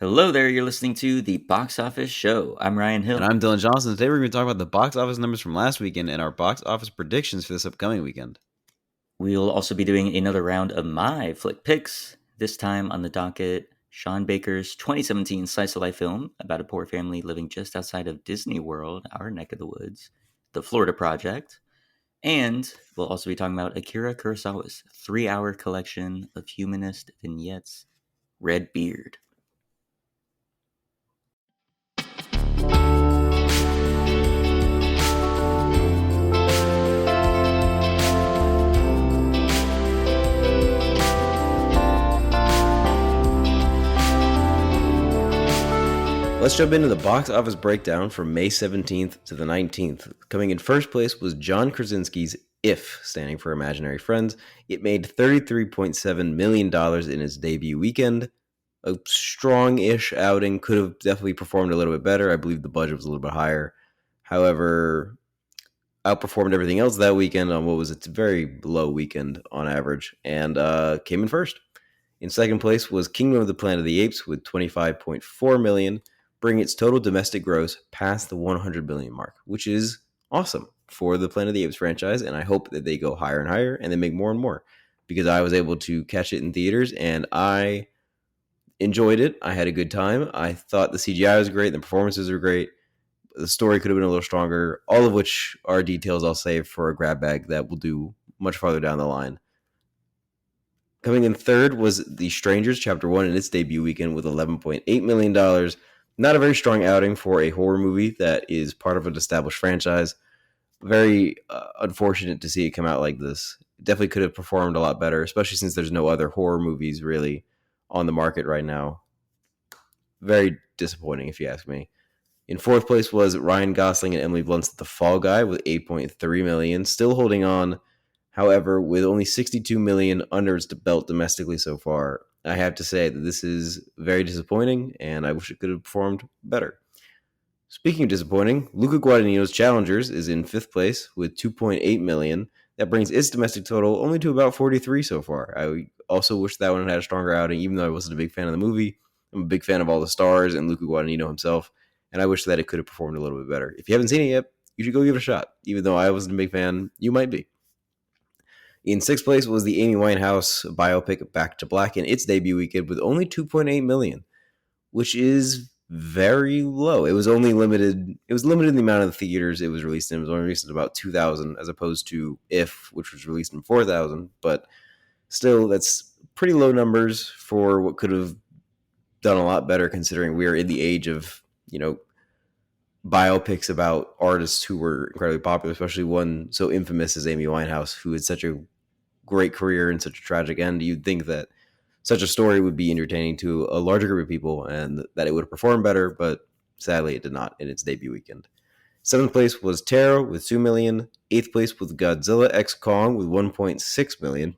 Hello there, you're listening to the Box Office Show. I'm Ryan And Hill. I'm Dylan Johnson. Today we're going to talk about the box office numbers from last weekend and our box office predictions for this upcoming weekend. We'll also be doing another round of my flick picks, this time on the docket, Sean Baker's 2017 slice of life film about a poor family living just outside of Disney World, our neck of the woods, The Florida Project. And we'll also be talking about Akira Kurosawa's 3-hour collection of humanist vignettes, Red Beard. Let's jump into the box office breakdown from May 17th to the 19th. Coming in first place was John Krasinski's If, standing for Imaginary Friends. It made $33.7 million in its debut weekend. A strong-ish outing, could have definitely performed a little bit better. I believe the budget was a little bit higher. However, outperformed everything else that weekend on what was its very low weekend on average, and came in first. In second place was Kingdom of the Planet of the Apes with 25.4 million, bringing its total domestic gross past the 100 million mark, which is awesome for the Planet of the Apes franchise, and I hope that they go higher and higher and they make more and more, because I was able to catch it in theaters and I enjoyed it. I had a good time. I thought the CGI was great, the performances were great. The story could have been a little stronger, all of which are details I'll save for a grab bag that we'll do much farther down the line. Coming in third was The Strangers Chapter 1 in its debut weekend with $11.8 million. Not a very strong outing for a horror movie that is part of an established franchise. Very unfortunate to see it come out like this. Definitely could have performed a lot better, especially since there's no other horror movies really on the market right now. Very disappointing, if you ask me. In fourth place was Ryan Gosling and Emily Blunt's The Fall Guy with 8.3 million, still holding on. However, with only 62 million under its belt domestically so far, I have to say that this is very disappointing, and I wish it could have performed better. Speaking of disappointing, Luca Guadagnino's Challengers is in fifth place with 2.8 million. That brings its domestic total only to about 43 so far. I also wish that one had a stronger outing, even though I wasn't a big fan of the movie. I'm a big fan of all the stars and Luca Guadagnino himself, and I wish that it could have performed a little bit better. If you haven't seen it yet, you should go give it a shot. Even though I wasn't a big fan, you might be. In sixth place was the Amy Winehouse biopic Back to Black in its debut weekend with only 2.8 million, which is very low. It was only limited. It was limited in the amount of the theaters it was released in. It was only released in about 2,000, as opposed to If, which was released in 4,000. But still, that's pretty low numbers for what could have done a lot better, considering we are in the age of biopics about artists who were incredibly popular, especially one so infamous as Amy Winehouse, who had such a great career and such a tragic end. You'd think that such a story would be entertaining to a larger group of people and that it would have performed better, but sadly it did not in its debut weekend. Seventh place was Terror with 2 million. Eighth place was Godzilla X Kong with 1.6 million.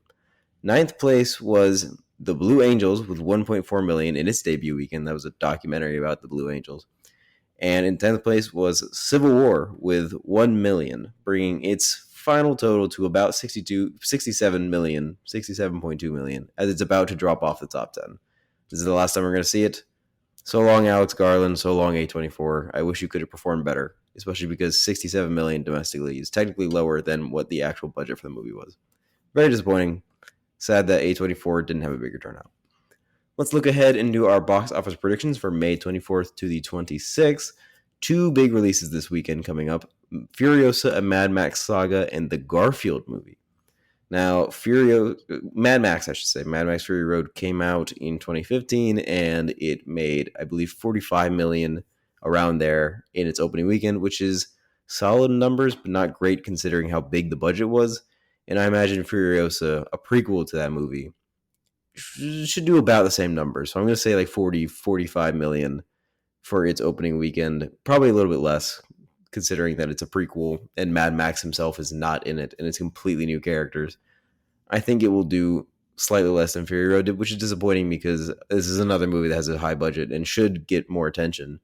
Ninth place was The Blue Angels with 1.4 million in its debut weekend. That was a documentary about the Blue Angels. And in 10th place was Civil War with 1 million, bringing its final total to about 67 million, 67.2 million, as it's about to drop off the top 10. This is the last time we're going to see it. So long, Alex Garland. So long, A24. I wish you could have performed better, especially because 67 million domestically is technically lower than what the actual budget for the movie was. Very disappointing. Sad that A24 didn't have a bigger turnout. Let's look ahead and do our box office predictions for May 24th to the 26th. Two big releases this weekend coming up: Furiosa, a Mad Max saga, and the Garfield movie. Now, Mad Max Fury Road came out in 2015, and it made, I believe, 45 million around there in its opening weekend, which is solid numbers, but not great considering how big the budget was. And I imagine Furiosa, a prequel to that movie, should do about the same numbers. So I'm going to say like 40, 45 million for its opening weekend. Probably a little bit less, considering that it's a prequel and Mad Max himself is not in it and it's completely new characters. I think it will do slightly less than Fury Road did, which is disappointing because this is another movie that has a high budget and should get more attention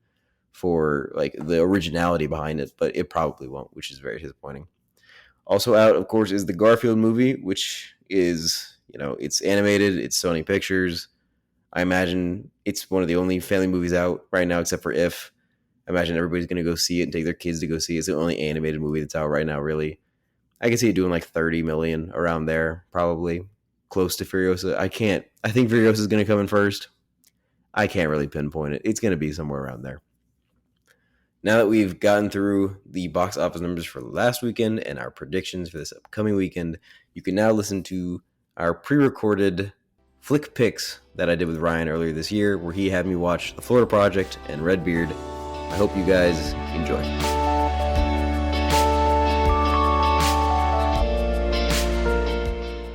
for like the originality behind it, but it probably won't, which is very disappointing. Also out, of course, is the Garfield movie, which is, it's animated, it's Sony Pictures. I imagine It's one of the only family movies out right now, except for If. I imagine everybody's going to go see it and take their kids to go see it. It's the only animated movie that's out right now, really. I can see it doing like 30 million around there, probably close to Furiosa. I think Furiosa is going to come in first. I can't really pinpoint it. It's going to be somewhere around there. Now that we've gotten through the box office numbers for last weekend and our predictions for this upcoming weekend, you can now listen to our pre-recorded flick picks that I did with Ryan earlier this year, where he had me watch The Florida Project and Redbeard. I hope you guys enjoy.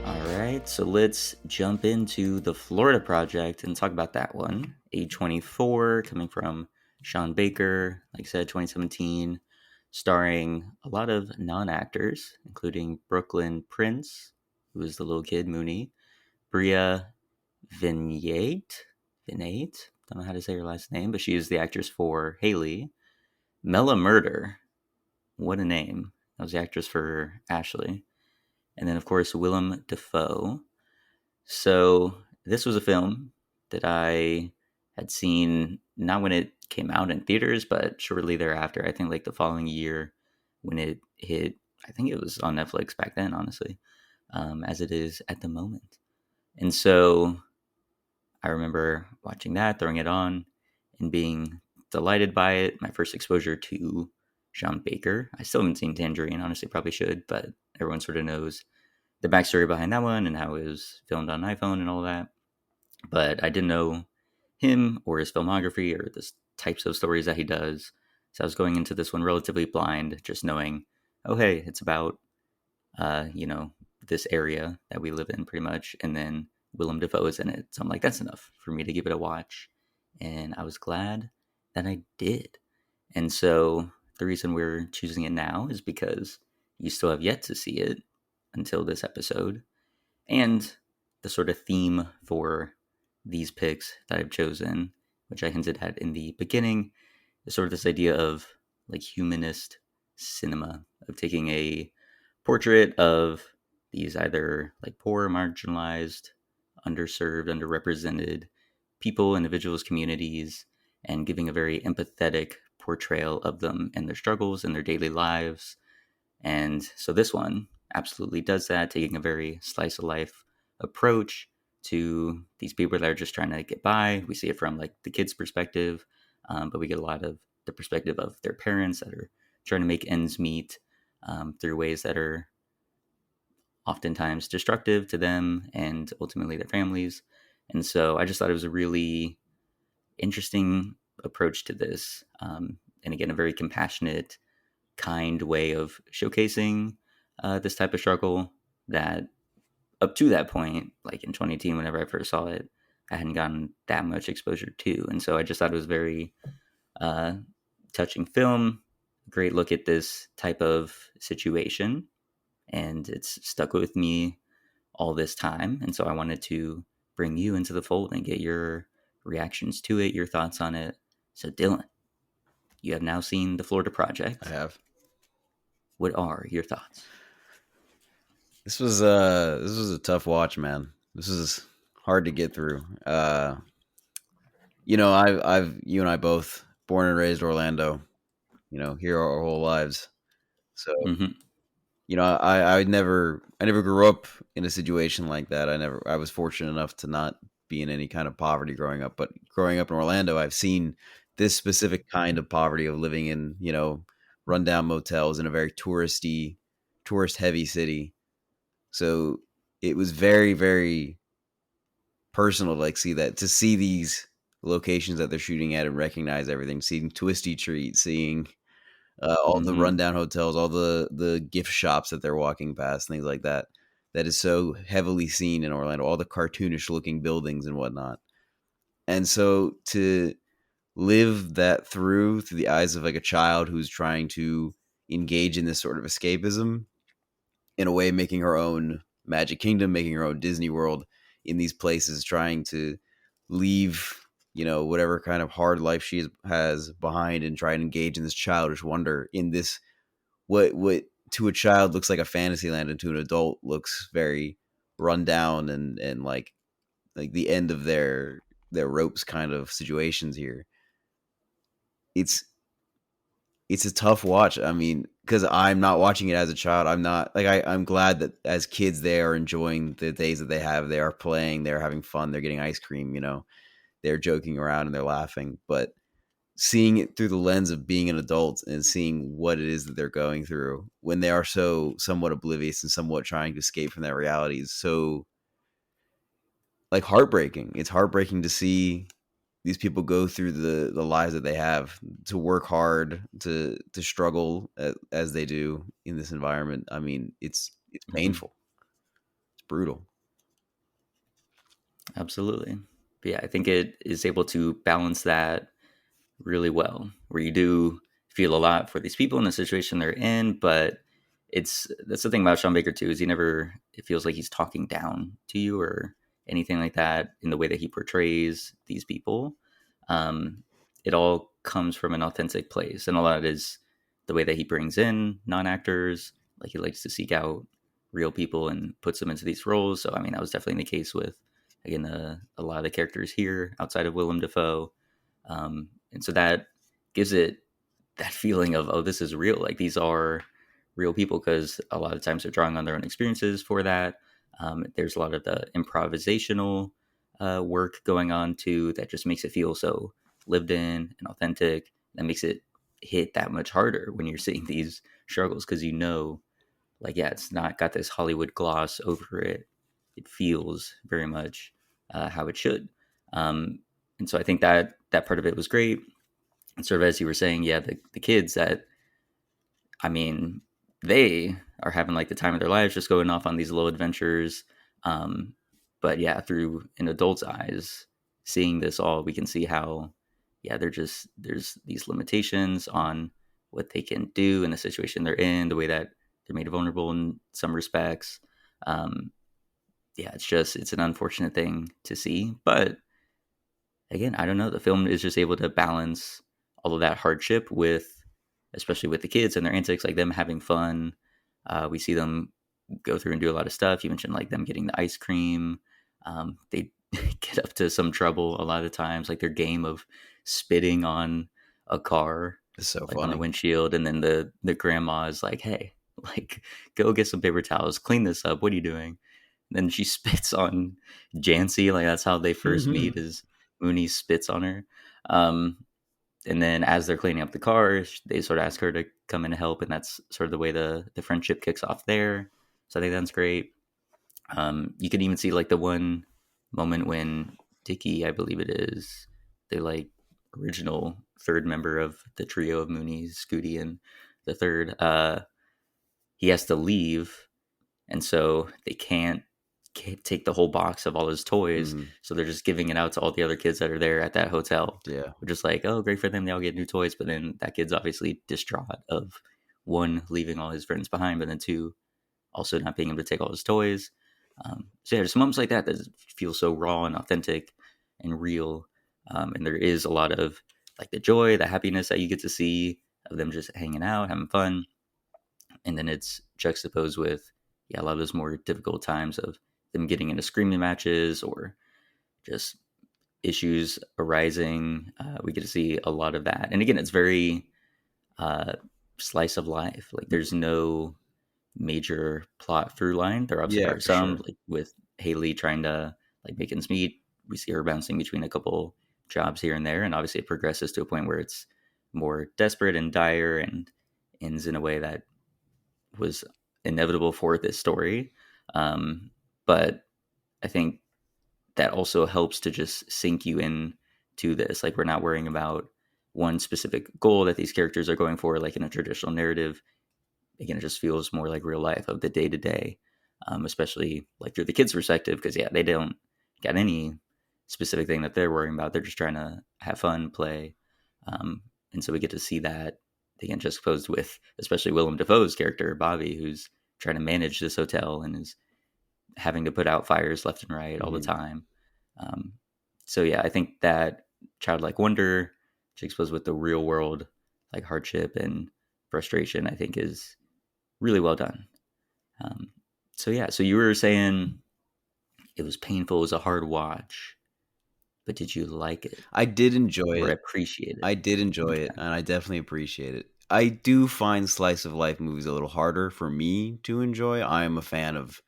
All right, so let's jump into The Florida Project and talk about that one. A24, coming from Sean Baker, like I said, 2017, starring a lot of non-actors, including Brooklyn Prince, who is the little kid, Mooney, Bria Vinate, don't know how to say her last name, but she is the actress for Haley. Mela Murder, what a name. That was the actress for Ashley. And then, of course, Willem Dafoe. So this was a film that I had seen not when it came out in theaters, but shortly thereafter. I think like the following year when it hit. I think it was on Netflix back then, honestly, as it is at the moment. And so I remember watching that, throwing it on, and being delighted by it. My first exposure to Sean Baker. I still haven't seen Tangerine, honestly, probably should, but everyone sort of knows the backstory behind that one and how it was filmed on iPhone and all that. But I didn't know him or his filmography or the types of stories that he does. So I was going into this one relatively blind, just knowing, oh, hey, it's about, you know, this area that we live in pretty much. And then Willem Dafoe is in it. So I'm like, that's enough for me to give it a watch. And I was glad that I did. And so the reason we're choosing it now is because you still have yet to see it until this episode. And the sort of theme for these picks that I've chosen, which I hinted at in the beginning, is sort of this idea of like humanist cinema, of taking a portrait of these either like poor, marginalized, underserved, underrepresented people, individuals, communities, and giving a very empathetic portrayal of them and their struggles and their daily lives. And so this one absolutely does that, taking a very slice of life approach to these people that are just trying to get by. We see it from like the kids' perspective, but we get a lot of the perspective of their parents that are trying to make ends meet through ways that are oftentimes destructive to them and ultimately their families. And so I just thought it was a really interesting approach to this. And again, a very compassionate, kind way of showcasing this type of struggle that up to that point, like in 2018, whenever I first saw it, I hadn't gotten that much exposure to. And so I just thought it was very uh, touching film, great look at this type of situation. And it's stuck with me all this time. And so I wanted to bring you into the fold and get your reactions to it, your thoughts on it. So, Dylan, you have now seen The Florida I Project. have. What are your thoughts? This was a tough watch, man. This is hard to get through. I've you and I both born and raised Orlando. Here our whole lives. So Mm-hmm. I never grew up in a situation like that. I was fortunate enough to not be in any kind of poverty growing up. But growing up in Orlando, I've seen this specific kind of poverty of living in rundown motels in a very tourist heavy city. So it was very, very personal to to see these locations that they're shooting at and recognize everything, seeing Twisty Treat, seeing all the Mm-hmm. rundown hotels, all the gift shops that they're walking past, things like that. That is so heavily seen in Orlando, all the cartoonish looking buildings and whatnot. And so to live that through the eyes of like a child who's trying to engage in this sort of escapism, in a way making her own Magic Kingdom, making her own Disney World in these places, trying to leave, whatever kind of hard life has behind and try and engage in this childish wonder in this what to a child looks like a fantasy land and to an adult looks very run down and like the end of their ropes kind of situations here. It's it's a tough watch. I mean, because I'm not watching it as a child. I'm not like I'm glad that as kids they are enjoying the days that they have. They are playing, they're having fun, they're getting ice cream, they're joking around and they're laughing. But seeing it through the lens of being an adult and seeing what it is that they're going through when they are so somewhat oblivious and somewhat trying to escape from that reality is so like heartbreaking. It's heartbreaking to see these people go through the lives that they have, to work hard, to struggle as they do in this environment. I mean, it's Mhm. painful. It's brutal. Absolutely. But yeah, I think it is able to balance that really well, where you do feel a lot for these people in the situation they're in, but that's the thing about Sean Baker too, is he never it feels like he's talking down to you or anything like that in the way that he portrays these people. Um, it all comes from an authentic place, and a lot of it is the way that he brings in non-actors. Like he likes to seek out real people and puts them into these roles. So I mean, that was definitely the case with again a lot of the characters here outside of Willem Dafoe, and so that gives it that feeling of, oh, this is real. Like these are real people because a lot of times they're drawing on their own experiences for that. There's a lot of the improvisational work going on too that just makes it feel so lived in and authentic. That makes it hit that much harder when you're seeing these struggles because like, yeah, it's not got this Hollywood gloss over it. It feels very much how it should. Um, and so I think that part of it was great. And sort of as you were saying, yeah, the kids that I mean, they are having like the time of their lives, just going off on these little adventures. Um, but yeah, through an adult's eyes, seeing this all, we can see how, yeah, there's these limitations on what they can do in the situation they're in, the way that they're made vulnerable in some respects. Um, yeah, it's an unfortunate thing to see, but again, I don't know. The film is just able to balance all of that hardship with, especially with the kids and their antics, like them having fun. We see them go through and do a lot of stuff. You mentioned like them getting the ice cream. They get up to some trouble a lot of times, like their game of spitting on a car, It's so like on the funny. windshield, and then the grandma is like, "Hey, like go get some paper towels, clean this up. What are you doing?" Then she spits on Jancy. Like that's how they first meet. Is Mooney spits on her. Um, and then as they're cleaning up the car, they sort of ask her to come in and help, and that's sort of the way the friendship kicks off there. So I think that's great. You can even see like the one moment when Dickie, I believe it is, the like original third member of the trio of Mooney, Scooty, and the third. He has to leave, and so they can't take the whole box of all his toys, Hmm. so they're just giving it out to all the other kids that are there at that hotel. Yeah. We're just like, oh, great for them, they all get new toys, but then that kid's obviously distraught of one leaving all his friends behind, but then two also not being able to take all his toys. So yeah, there's moments like that that feel so raw and authentic and real, and there is a lot of like the joy, the happiness that you get to see of them just hanging out, having fun, and then it's juxtaposed with yeah a lot of those more difficult times of them getting into screaming matches or just issues arising. We get to see a lot of that, and again, it's very uh, slice of life. Like there's no major plot through line. There obviously Yeah, are for some, sure. like with Haley trying to like make ends meet. We see her bouncing between a couple jobs here and there, and obviously it progresses to a point where it's more desperate and dire and ends in a way that was inevitable for this story. Um, but I think that also helps to just sink you in to this. Like we're not worrying about one specific goal that these characters are going for, like in a traditional narrative. Again, it just feels more like real life of the day to day, especially like through the kids' perspective, because yeah, they don't got any specific thing that they're worrying about. They're just trying to have fun, play, and so we get to see that again juxtaposed with especially Willem Dafoe's character Bobby, who's trying to manage this hotel and is having to put out fires left and right all the Hmm. time. Um, so yeah, I think that childlike wonder juxtaposed with the real world like hardship and frustration, I think is really well done. Um, so yeah, so you were saying it was painful, it was a hard watch. but did you like it I did enjoy or it. appreciate it? I did enjoy it, Okay. and I definitely appreciate it. I do find slice of life movies a little harder for me to enjoy. I am a fan of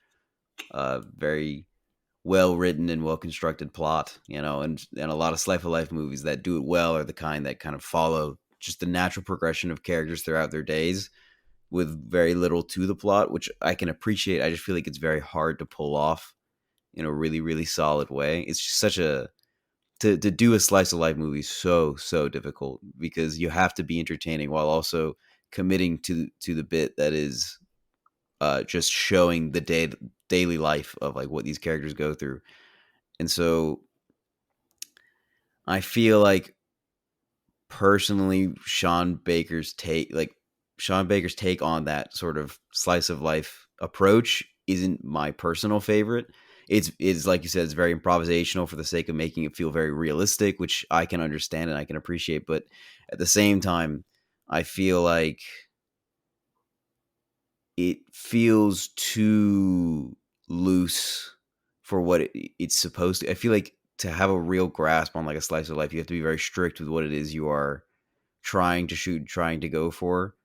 very well written and well constructed plot, and a lot of slice of life movies that do it well are the kind that kind of follow just the natural progression of characters throughout their days with very little to the plot, which I can appreciate. I just feel like it's very hard to pull off in a really, really solid way. It's just such a to do a slice of life movie is so difficult because you have to be entertaining while also committing to the bit that is just showing the daily life of like what these characters go through. And so I feel like personally Sean Baker's take on that sort of slice of life approach isn't my personal favorite. It's like you said, it's very improvisational for the sake of making it feel very realistic, which I can understand and I can appreciate. But at the same time, I feel like it feels too loose for what it's supposed to. I feel like to have a real grasp on like a slice of life, you have to be very strict with what it is you are trying to shoot, trying to go for,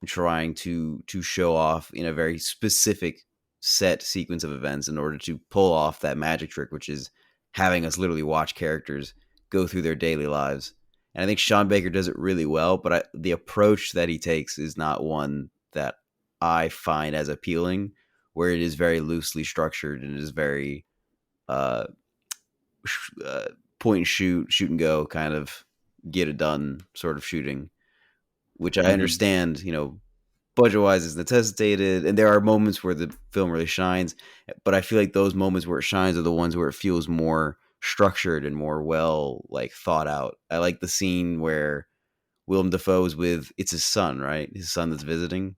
trying to show off in a very specific set sequence of events in order to pull off that magic trick, which is having us literally watch characters go through their daily lives. And I think Sean Baker does it really well, but the approach that he takes is not one that I find as appealing, where it is very loosely structured and it is very uh, uh, point and shoot and go kind of get it done sort of shooting, which I Hmm. understand, budget wise is necessitated. And there are moments where the film really shines, but I feel like those moments where it shines are the ones where it feels more structured and more well like thought out. I like the scene where Willem Dafoe is with it's his son, right? His son that's visiting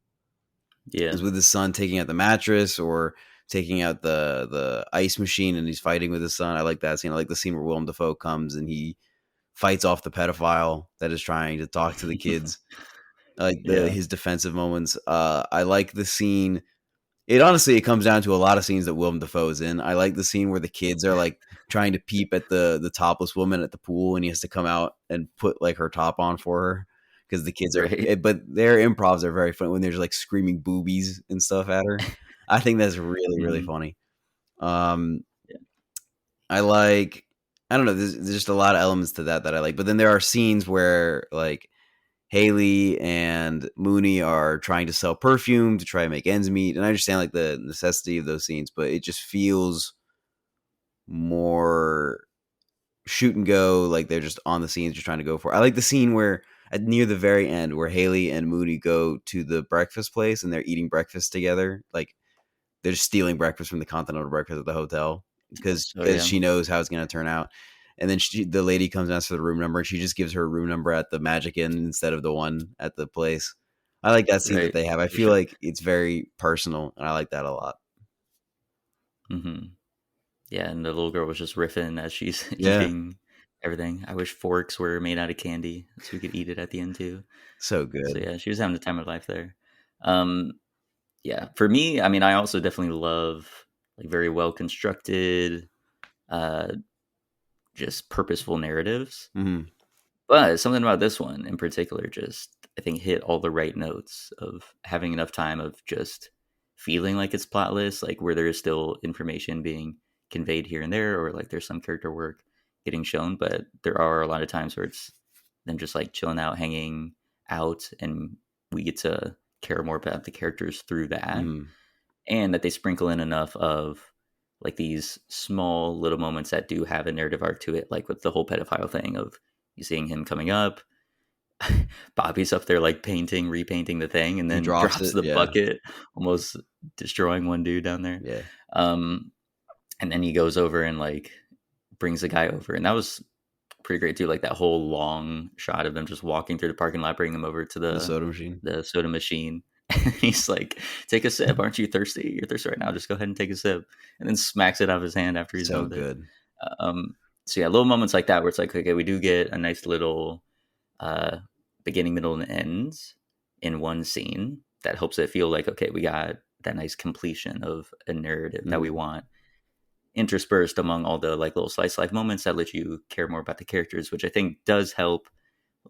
Yeah. is with his son taking out the mattress or taking out the ice machine and he's fighting with his son. I like that scene. I like the scene where Willem Dafoe comes and he fights off the pedophile that is trying to talk to the kids. I like the Yeah. his defensive moments. I like the scene. It comes down to a lot of scenes that Willem Dafoe is in. I like the scene where the kids are like trying to peep at the topless woman at the pool, and he has to come out and put like her top on for her because the kids are. Right. But their improvs are very funny when they're like screaming boobies and stuff at her. I think that's really really Hmm. funny. Um, I like. I don't know. There's just a lot of elements to that I like. But then there are scenes where like Haley and Mooney are trying to sell perfume to try and make ends meet. And I understand like the necessity of those scenes, but it just feels more shoot and go, like they're just on the scenes just trying to go for. I like the scene where at near the very end where Haley and Mooney go to the breakfast place and they're eating breakfast together. Like they're just stealing breakfast from the continental breakfast at the hotel because Oh yeah. she knows how it's going to turn out. And then the lady comes and asks for the room number, and she just gives her room number at the Magic Inn instead of the one at the place. I like that scene that Right. they have. I For feel sure. like it's very personal, and I like that a lot. Hmm. Yeah, and the little girl was just riffing as she's Yeah, eating everything. I wish forks were made out of candy so we could eat it at the end too. so So good. yeah, she was having the time of her life there. Um, yeah, for me, I mean, I also definitely love like very well constructed, uh, just purposeful narratives. Hmm. But something about this one in particular just I think hit all the right notes of having enough time of just feeling like it's plotless, like where there is still information being conveyed here and there, or like there's some character work getting shown, but there are a lot of times where it's them just like chilling out, hanging out, and we get to care more about the characters through that, Hmm. and that they sprinkle in enough of like these small little moments that do have a narrative arc to it, like with the whole pedophile thing of you seeing him coming up. Bobby's up there like painting, repainting the thing, and He then drops drops it. the Yeah, bucket, almost destroying one dude down there. yeah. Um, and then he goes over and like brings the guy over, and that was pretty great too. Like that whole long shot of them just walking through the parking lot, bringing him over to The soda machine. the soda machine. And he's like, "Take a sip, aren't you thirsty? You're thirsty right now. Just go ahead and take a sip." And then smacks it out of his hand after he's done So with it. good. Um, so yeah, little moments like that where it's like, okay, we do get a nice little uh, beginning, middle, and ends in one scene that helps it feel like okay, we got that nice completion of a narrative that we Hmm. want. interspersed among all the like little slice of life moments that let you care more about the characters, which I think does help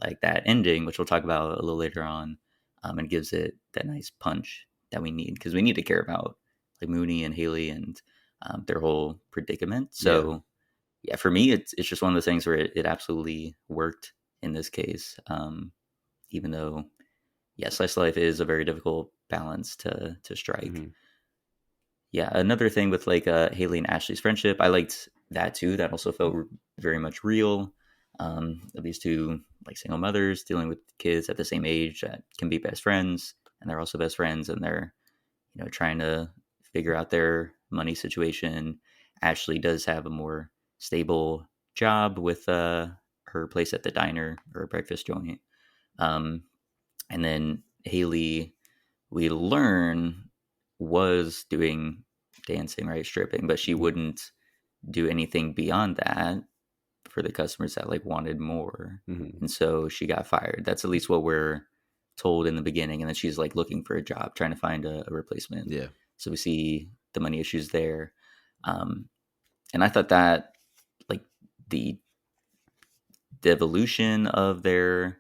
like that ending, which we'll talk about a little later on, and gives it that nice punch that we need because we need to care about like Mooney and Haley and their whole predicament. Yeah. So yeah, for me, it's just one of those things where it absolutely worked in this case, even though yeah, slice of life is a very difficult balance to strike. Hmm. Yeah, another thing with like Haley and Ashley's friendship, I liked that too. That also felt very much real. Of these two like single mothers dealing with kids at the same age that can be best friends, and they're also best friends, and they're trying to figure out their money situation. Ashley does have a more stable job with her place at the diner or breakfast joint, um, and then Haley we learn was doing dancing, right, stripping, but she wouldn't do anything beyond that for the customers that like wanted more. Hmm. And so she got fired. That's at least what we're told in the beginning. And then she's like looking for a job, trying to find a replacement. Yeah. So we see the money issues there. Um, and I thought that like the evolution of their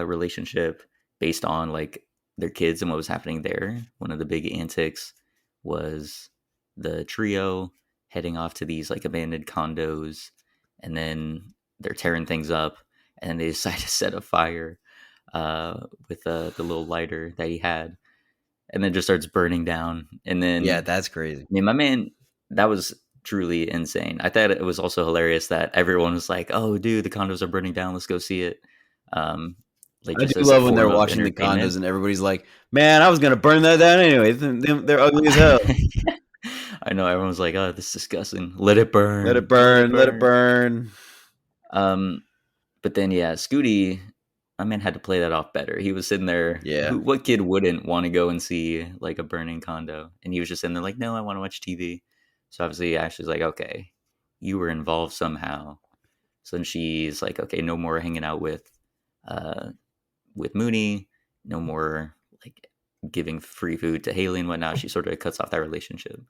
relationship based on like their kids and what was happening there. One of the big antics was the trio heading off to these like abandoned condos, and then they're tearing things up, and then they decide to set a fire with the little lighter that he had, and then just starts burning down. And Yeah, then that's crazy. I mean, my man, that was truly insane. I thought it was also hilarious that everyone was like, "Oh, dude, the condos are burning down. Let's go see it." Um, like I do just as a love when they're form of watching the entertainment. condos and everybody's like, "Man, I was gonna burn that down anyway. They're ugly as hell. I know everyone was like, "Oh, this is disgusting. Let it Let it burn. Let it burn. Let it burn." burn." Um, but then yeah, Scooty, my man had to play that off better. He was sitting there. Yeah. What kid wouldn't want to go and see like a burning condo? And he was just sitting there like, "No, I want to watch TV." So obviously Ashley's like, "Okay, you were involved somehow." So then she's like, "Okay, no more hanging out uh, with Mooney. No more like giving free food to Haley and whatnot." She sort of cuts off that relationship.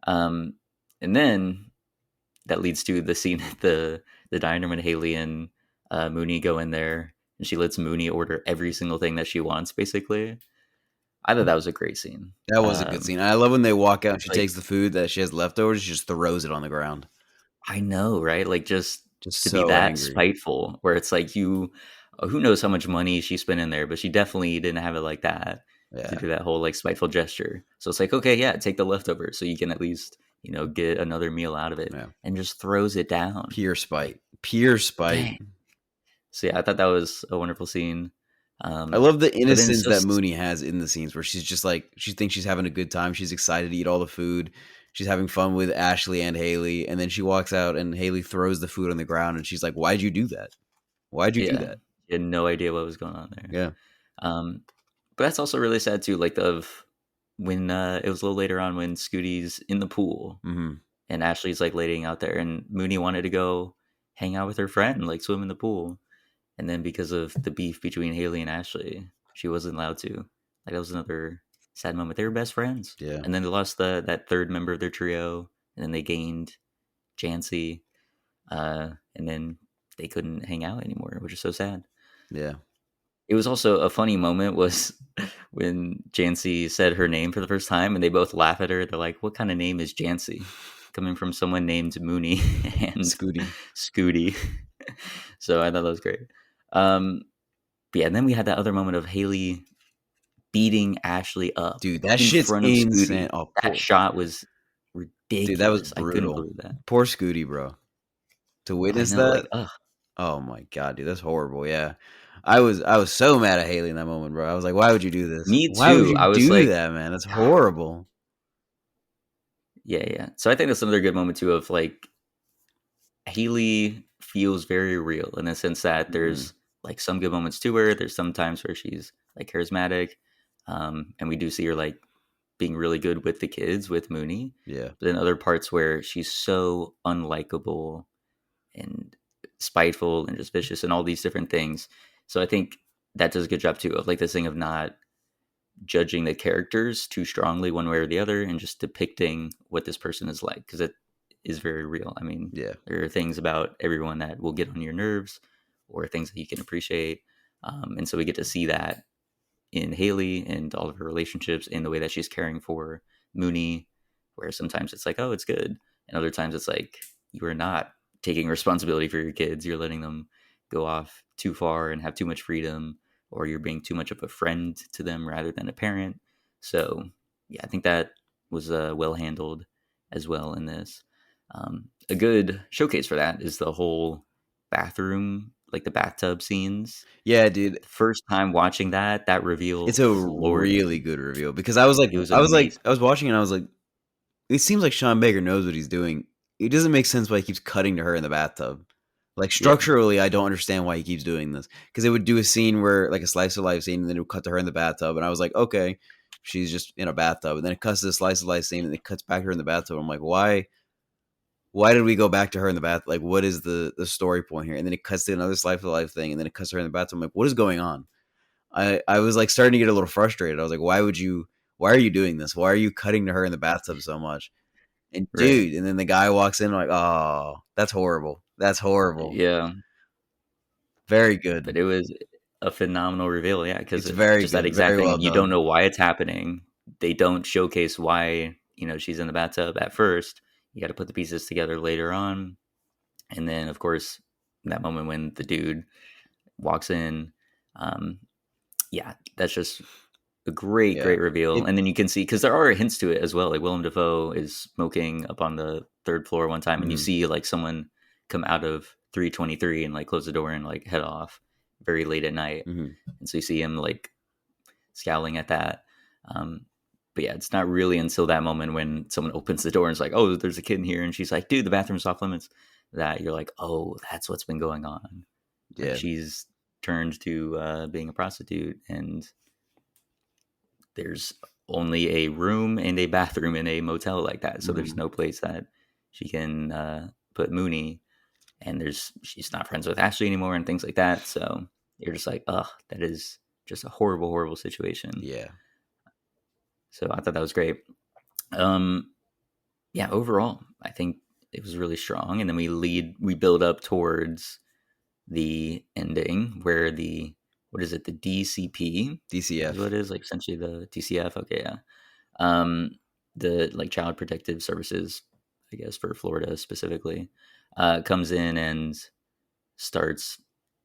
Um, and then that leads to the scene at the diner when Haley and Mooney go in there, and she lets Mooney order every single thing that she wants. Basically, I thought that was a great scene. That was a good scene. I love when they walk out and she Like takes the food that she has leftovers, she just throws it on the ground. I know, right? Like just Just to be so that angry. spiteful, where it's like you, who knows how much money she spent in there, but she definitely didn't have it like that to Yeah. do that whole like spiteful gesture. So it's like, okay, yeah, take the leftovers so you can at least get another meal out of it, Yeah. and just throws it down. Pure Like, spite. Pure spite. dang. So yeah, I thought that was a wonderful scene. I love the But then innocence that Mooney has in the scenes where she's just like she thinks she's having a good time. She's excited to eat all the food. She's having fun with Ashley and Haley, and then she walks out and Haley throws the food on the ground and she's like, "Why'd you do that? Why'd you do yeah, that?" you had no idea what was going on there. Yeah. Um, but that's also really sad too. Like of when it was a little later on when Scooty's in the pool Hmm. and Ashley's like laying out there, and Mooney wanted to go hang out with her friend, like swim in the pool, and then because of the beef between Haley and Ashley, she wasn't allowed to. Like that was another sad moment. They were best friends, Yeah. and then they lost that third member of their trio, and then they gained Jancy, and then they couldn't hang out anymore, which is so sad. Yeah. It was also a funny moment was when Jancy said her name for the first time, and they both laugh at her. They're like, "What kind of name is Jancy?" Coming from someone named Mooney and Scooty. Scooty. So I thought that was great. Um, but yeah, and then we had that other moment of Haley beating Ashley up Dude, that in shit's front of insane. Scooty. Oh, That poor. shot was Dude, that was ridiculous. I couldn't brutal. believe that. Poor Scooty, bro. To I witness know, like, that? ugh. Oh my god, dude, that's horrible. Yeah. I was so mad at Haley in that moment, bro. I was like, "Why would you do this? Me Why would too. you I was do like, that, man? That's horrible." yeah, yeah. So I think that's another good moment too of like Haley feels very real in the sense that Mhm. there's like some good moments to her. There's some times where she's like charismatic, and we do see her like being really good with the kids with Mooney. Yeah. But then other parts where she's so unlikable and spiteful and just vicious and all these different things. So I think that does a good job too of like this thing of not judging the characters too strongly one way or the other and just depicting what this person is like because it is very real. I mean, Yeah. there are things about everyone that will get on your nerves, or things that you can appreciate, and so we get to see that in Haley and all of her relationships, in the way that she's caring for Mooney, where sometimes it's like, oh, it's good, and other times it's like, you are not taking responsibility for your kids. You're letting them go off too far and have too much freedom, or you're being too much of a friend to them rather than a parent. So, yeah, I think that was well handled as well in this. A good showcase for that is the whole bathroom, like the bathtub scenes. Yeah, dude. The first time watching that, that It's reveal a floored really me. good reveal because I was like It was I was like I amazing. was watching and I was like, it seems like Sean Baker knows what he's doing. It doesn't make sense why he keeps cutting to her in the bathtub. Like Yeah, structurally, I don't understand why he keeps doing this. Because it would do a scene where like a slice of life scene, and then it would cut to her in the bathtub, and I was like, okay, she's just in a bathtub, and then it cuts to the slice of life scene, and it cuts back to her in the bathtub. I'm like, why? Why did we go back to her in the bath? Like, what is the story point here? And then it cuts to another slice of life thing, and then it cuts to her in the bathtub. I'm like, what is going on? I was like starting to get a little frustrated. I was like, why are you doing this? Why are you cutting to her in the bathtub so much? And right. dude, and then the guy walks in like, oh, that's horrible. That's horrible. Yeah, Very good. but it was a phenomenal reveal. Yeah, because It's very just that good. exact Very well thing. You don't done. know why it's happening. They don't showcase why, she's in the bathtub at first. You got to put the pieces together later on, and then of course that moment when the dude walks in. Um, yeah, that's just a great, Yeah. great reveal. It And then you can see, because there are hints to it as well. Like Willem Dafoe is smoking up on the third floor one time, and you mhm, see like someone come out of 323 and like close the door and like head off very late at night. mhm. And so you see him like scowling at that. Um, but yeah, it's not really until that moment when someone opens the door and is like, "Oh, there's a kid in here," and she's like, "Dude, the bathroom's off limits," that you're like, "Oh, that's what's been going on." Like Yeah. she's turned to being a prostitute, and there's only a room and a bathroom in a motel like that. So there's Mhm. no place that she can put Mooney, and she's not friends with Ashley anymore and things like that. So you're just like, oh, that is just a horrible, horrible situation. Yeah. So I thought that was great. Um, yeah, overall, I think it was really strong. And then we build up towards the ending where what is it, the DCP is what DCF. it is, like essentially the DCF. Okay, yeah. um, the like Child Protective Services, I guess for Florida specifically, comes in and starts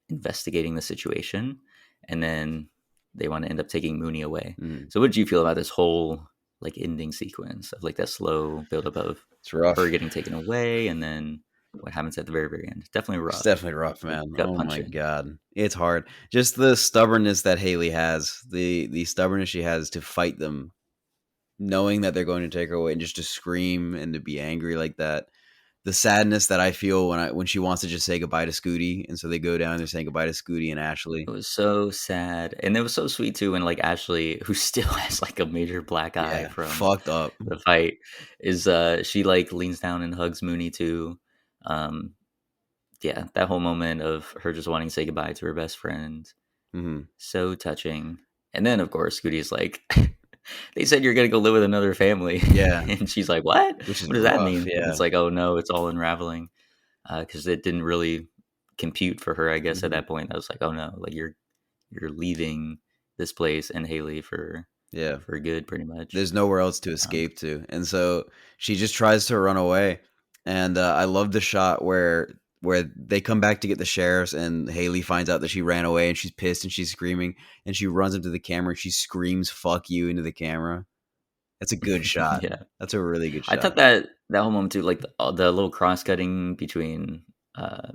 investigating the situation, and then they want to end up taking Mooney away. Mhm. So, what did you feel about this whole like ending sequence of like that slow buildup of It's her rough. getting taken away, and then what happens at the very, very end? Definitely It's rough, definitely rough, like man. gut Oh my punching. god. It's hard. Just the stubbornness that Haley has, the stubbornness she has to fight them, knowing that they're going to take her away and just to scream and to be angry like that. The sadness that I feel when she wants to just say goodbye to Scooty, and so they go down, they're saying goodbye to Scooty and It Ashley. was so sad, and it was so sweet too when like Ashley, who still has like a major black eye Yeah, from fucked up. the fight, is she like leans down and hugs Mooney too. Um, yeah, that whole moment of her just wanting to say goodbye to her best friend, Mhm. so touching. And then of course Scooty's like, "They said you're gonna go live with another family," Yeah, and she's like, "What? which is What does that rough, mean?" And yeah. it's like, "Oh no, it's all unraveling," because it didn't really compute for her, I guess, at Mhm. that point. I was like, "Oh no, like you're leaving this place and Haley Yeah. for good, pretty much." There's nowhere else to Um, escape to, and so she just tries to run away, and, I love the shot where they come back to get the sheriffs, and Haley finds out that she ran away, and she's pissed, and she's screaming, and she runs up to the camera, and she screams, "Fuck you," into the camera. That's a good shot. yeah, That's a really good I shot. thought that whole moment too, like the little cross cutting between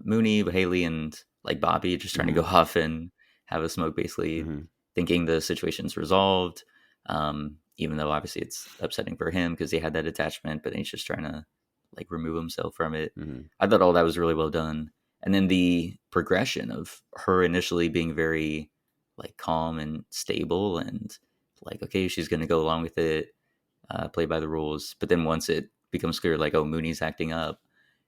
Mooney, Haley, and like Bobby, just trying to go Mhm, off and have a smoke, basically mhm, thinking the situation's resolved. Even though obviously it's upsetting for him because he had that attachment, but then he's just trying to like remove himself from it. mhm. I thought all that was really well done. And then the progression of her initially being very like calm and stable and like, okay, she's going to go along with it, play by the rules. But then once it becomes clear, like, oh, Mooney's acting up,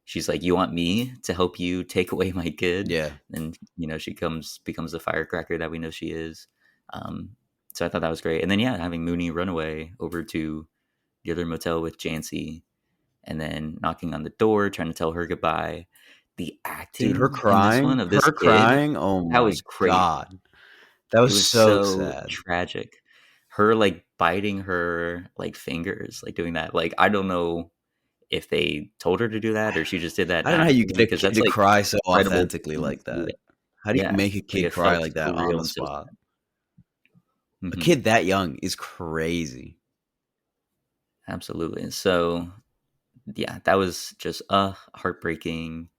she's like, "You want me to help you take away my kid?" Yeah. And she becomes the firecracker that we know she is. Um, so I thought that was great. And then yeah, having Mooney run away over to the other motel with Jancy, and then knocking on the door, trying to tell her goodbye. The Dude, acting in this one of this her kid, crying, oh that my was crazy. god. That It was was so so sad. tragic. Her like biting her like fingers, like doing that. Like I don't know if they told her to do that or she just did that I don't know how you naturally get a because kid that's to like cry so incredible to authentically even like do that. that. How do you Yeah, make a like kid it cry felt like that so on real the and so spot? sad. A Hmm. kid that young is crazy. Absolutely. So yeah, that was just heartbreaking.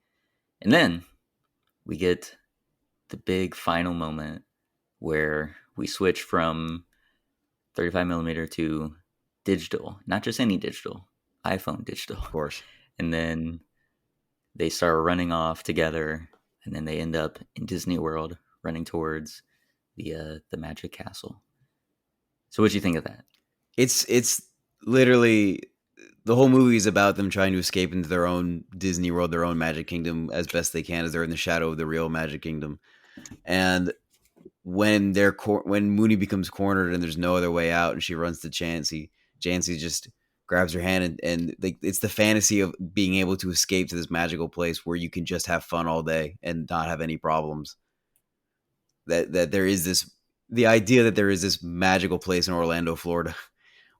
And then we get the big final moment where we switch from 35 millimeter to digital, not just any digital, iPhone digital. Of course. And then they start running off together, and then they end up in Disney World running towards the Magic Castle. So what do you think of that? It's literally the whole movie is about them trying to escape into their own Disney World, their own Magic Kingdom as best they can as they're in the shadow of the real Magic Kingdom. And when Mooney becomes cornered and there's no other way out, and she runs to Chansey, Chansey just grabs her hand and like it's the fantasy of being able to escape to this magical place where you can just have fun all day and not have any problems. That there is this the idea that there is this magical place in Orlando, Florida,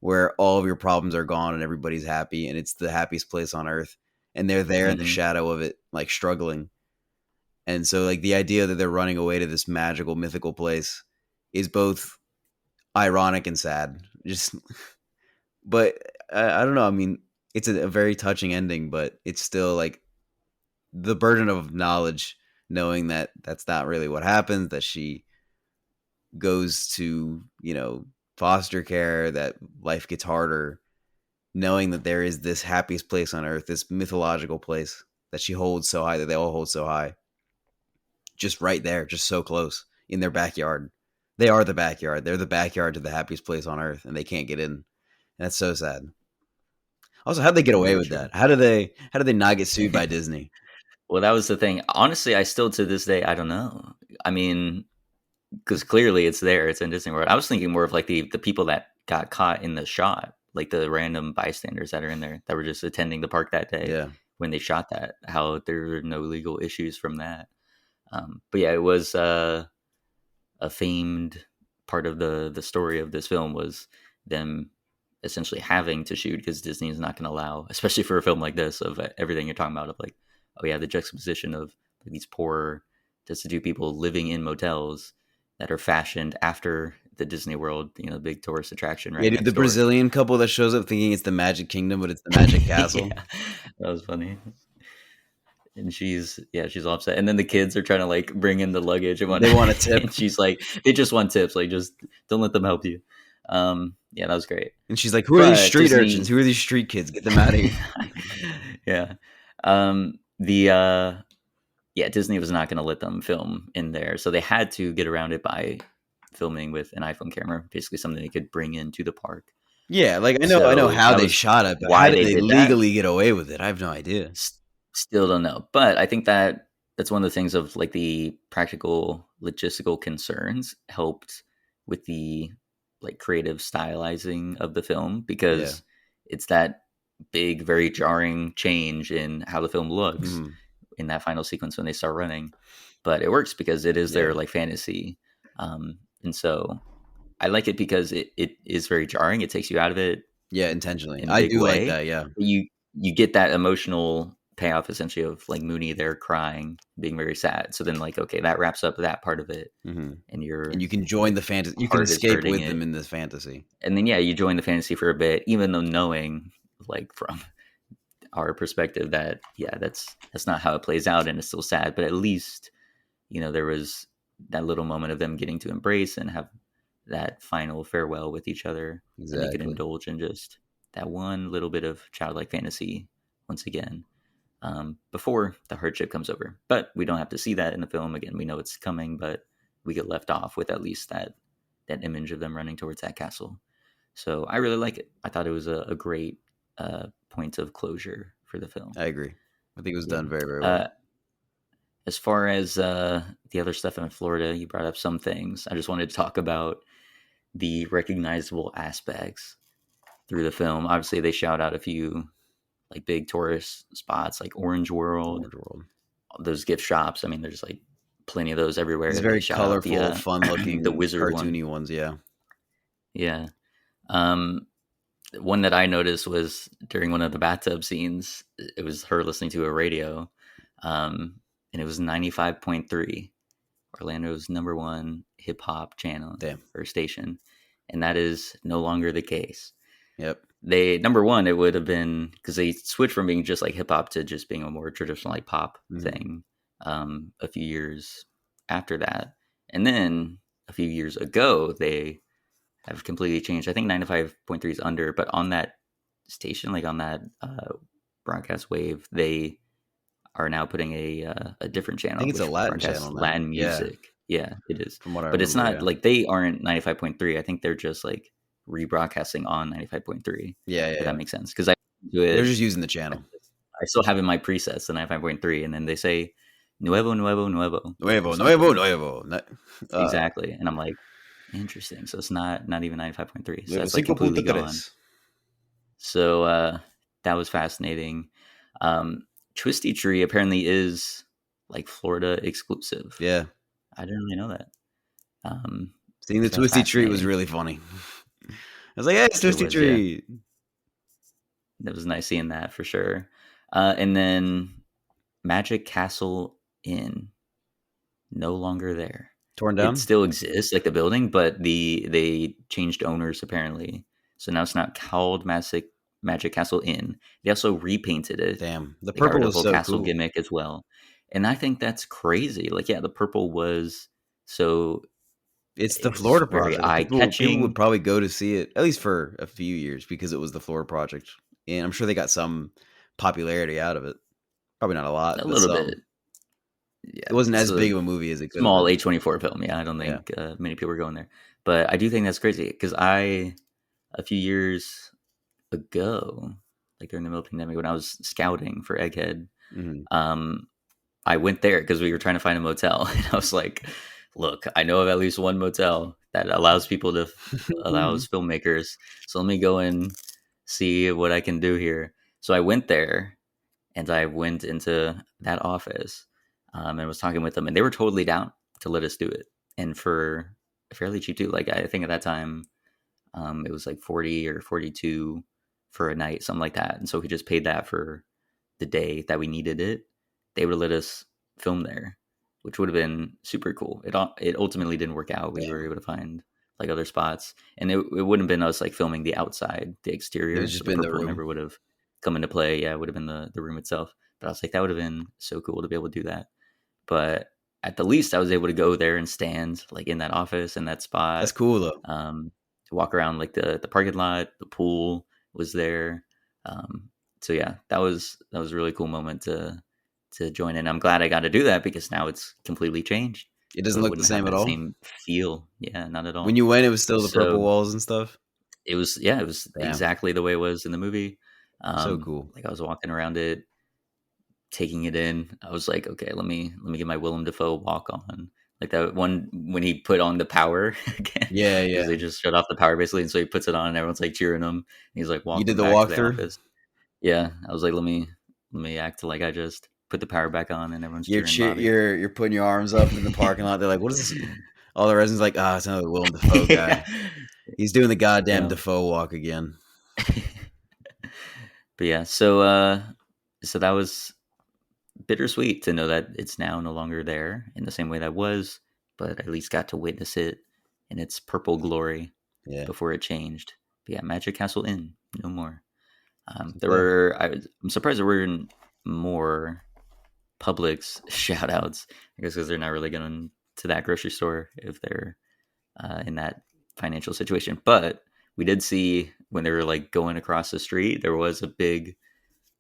where all of your problems are gone and everybody's happy and it's the happiest place on earth. And they're there in the Mm-hmm. shadow of it, like struggling. And so like the idea that they're running away to this magical, mythical place is both ironic and sad. Just but I don't know. I mean, it's a very touching ending, but it's still like the burden of knowledge, knowing that that's not really what happens. That she goes to foster care, that life gets harder, knowing that there is this happiest place on earth, this mythological place that she holds so high, that they all hold so high, just right there, just so close in their backyard. They are the backyard. They're the backyard to the happiest place on earth, and they can't get in. And that's so sad. Also, how'd they get away Very with true. that? How did they not get sued by Disney? Well, that was the thing. Honestly, I still to this day I don't know. I mean, because clearly it's there. It's in Disney World. I was thinking more of like the people that got caught in the shot, like the random bystanders that are in there that were just attending the park that day Yeah. when they shot that. How there were no legal issues from that. But yeah, it was a famed part of the story of this film was them essentially having to shoot because Disney is not going to allow, especially for a film like this, of everything you're talking about of like, oh yeah, the juxtaposition of these poor, destitute people living in motels that are fashioned after the Disney World, the big tourist attraction Yeah, right dude, the next door. Brazilian couple that shows up thinking it's the Magic Kingdom, but it's the Magic Castle. Yeah, that was funny. And she's all upset. And then the kids are trying to like bring in the luggage and They whatnot. want a tip. And she's like, they just want tips. Like, just don't let them help you. Yeah, that was great. And she's like, "Who are these But street urchins? Disney, Who are these street kids? Get them out of here." yeah, yeah, Disney was not going to let them film in there, so they had to get around it by filming with an iPhone camera, basically something they could bring into the park. Yeah, like I know So how that they was shot it, but how why did they they did that. legally get away with it? I have no idea. Still don't know, but I think that that's one of the things of like the practical logistical concerns helped with the like creative stylizing of the film Yeah. because it's that big, very jarring change in how the film looks Mhm. in that final sequence when they start running. But it works because it is their Yeah. like fantasy, and so I like it because it is very jarring. It takes you out of it Yeah, intentionally. in a I big do like way. that, yeah. You get that emotional payoff essentially of like Mooney there crying, being very sad. So then like okay, that wraps up that part of it, Mhm. and And your you can join the fantasy. You can heart is escape hurting with it, them in this fantasy. and then yeah, you join the fantasy for a bit, even though knowing like from our perspective that yeah, that's not how it plays out, and it's still sad. But at least there was that little moment of them getting to embrace and have that final farewell with each other, and they could Exactly. indulge in just that one little bit of childlike fantasy once again, before the hardship comes over. But we don't have to see that in the film. Again, we know it's coming, but we get left off with at least that image of them running towards that castle. So I really like it. I thought it was a great point of closure for the film. I agree. I think it was Yeah. done very, very well. Uh, as far as the other stuff in Florida, you brought up some things. I just wanted to talk about the recognizable aspects through the film. Obviously, they shout out a few like big tourist spots like Orange World, Orange World. those gift shops. I mean, there's like plenty of those These everywhere. They very shout out the colorful, the fun-looking, wizard one. cartoony ones. Yeah. Yeah. Um, one that I noticed was during one of the bathtub scenes. It was her listening to a radio, and it was 95.3, Orlando's number one hip hop channel Damn. or station, and that is no longer the case. Yep. They number one, it would have been because they switched from being just like hip hop to just being a more traditional like pop Mhm. thing a few years after that, and then a few years ago they have completely changed. I think 95.3 is under, but on that station, like on that broadcast wave, they are now putting a different I channel think it's a which Latin broadcasts channel now. Latin Yeah, music. Yeah, it is. from what I But it's remember. not Yeah. like they aren't 95.3. I think they're just like rebroadcasting on 95.3, Yeah, yeah, if that yeah. makes sense. Because I do They're it, just using the channel. I still have in my presets the 95.3, and then they say nuevo, nuevo, nuevo, or Nuevo, nuevo, something. nuevo. Exactly. And I'm like, interesting. So it's not even 95.3. So Nuevo that's like completely gone. 5.3. So that was fascinating. Um, Twisty Tree apparently is like Florida exclusive. Yeah. I didn't really know that. Seeing the So that's twisty tree was fascinating. really funny. I was like, hey, it's It twisty was, yeah. tree. It was nice seeing that for sure. And then Magic Castle Inn, no longer there. Torn It down? still exists, like the building, but they changed owners apparently. So now it's not called Magic Castle Inn. They also repainted it. Damn. The They got purple rid of the was whole so castle cool. gimmick as well. And I think that's crazy. Like, yeah, the purple was so It's the it was Florida very project. eye People would catching. probably go to see it, at least for a few years, because it was the Florida project. And I'm sure they got some popularity out of it. Probably not a lot, A but little bit. some. It Yeah, wasn't it's as a big of a movie as it could have small been. A24 film. Yeah, I don't Yeah. think many people are going there. But I do think that's crazy because a few years ago, like during the middle of the pandemic, when I was scouting for Egghead, Hmm. um, I went there because we were trying to find a motel, and I was like, "Look, I know of at least one motel that allows people to allows filmmakers. So let me go and see what I can do here." So I went there, and I went into that office, and was talking with them, and they were totally down to let us do it, and for fairly cheap too. Like I think at that time, it was like 40 or 42 for a night, something like that. And so we just paid that for the day that we needed it. They would let us film there, which would have been super cool. It ultimately didn't work out. We were Damn. able to find like other spots, and it wouldn't have been us like filming the outside, the It was exterior. So just the been the purple room. never would have come into play. Yeah, it would have been the room itself. But I was like, that would have been so cool to be able to do that. But at the least, I was able to go there and stand like in that office in that That's spot, cool, though. um, to walk around like the parking lot. The pool was there. Um, so yeah, that was a really cool moment to join in. I'm glad I got to do that because now it's completely changed. It So doesn't it look the wouldn't have same at that all. same feel. Yeah, not at When all. you went, it was still the purple So walls and stuff. it was Damn. exactly the way it was in the movie. So cool. Like I was walking around it, taking it in. I was like, okay, let me get my Willem Dafoe walk on. Like that one when he put on the power again Yeah, because yeah. they just shut off the power basically, and so he puts it on, and everyone's like cheering him. And he's like You did walking the back to the walkthrough. office. Yeah, I was like, let me act like I just put the power back on, and everyone's cheering Bobby. You're putting your arms up in the parking lot. They're like, "What is this?" All the residents like, "Ah, it's another Willem Dafoe Yeah, guy. He's doing the goddamn yeah. Dafoe walk again." But yeah, so that was bittersweet to know that it's now no longer there in the same way that was, but I at least got to witness it in its purple glory Yeah. before it changed. But yeah, Magic Castle Inn, no more. Yeah. I'm surprised there weren't more Publix shout outs. I guess because they're not really going to that grocery store if they're in that financial situation. But we did see when they were like going across the street, there was a big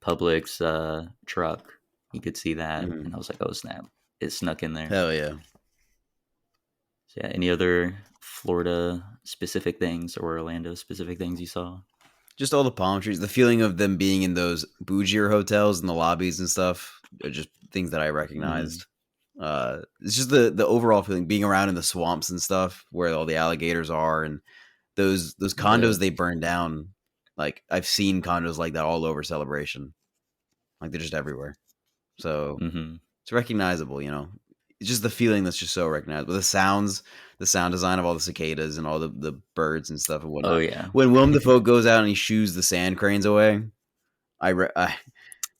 Publix truck. You could see that, Mhm. and I was like, "Oh snap!" It snuck in there. Hell yeah. So yeah, any other Florida specific things or Orlando specific things you saw? Just all the palm trees, the feeling of them being in those bougier hotels and the lobbies and stuff, are just things that I Mm, recognized. It's just the overall feeling being around in the swamps and stuff where all the alligators are, and those yeah, condos they burned down. Like I've seen condos like that all over Celebration. Like they're just everywhere. So Hmm. it's recognizable, you know. It's just the feeling that's just so recognizable. The sounds, the sound design of all the cicadas and all the birds and stuff and Oh whatnot. yeah, When Willem Dafoe goes out and he shoos the sand cranes away, I re- I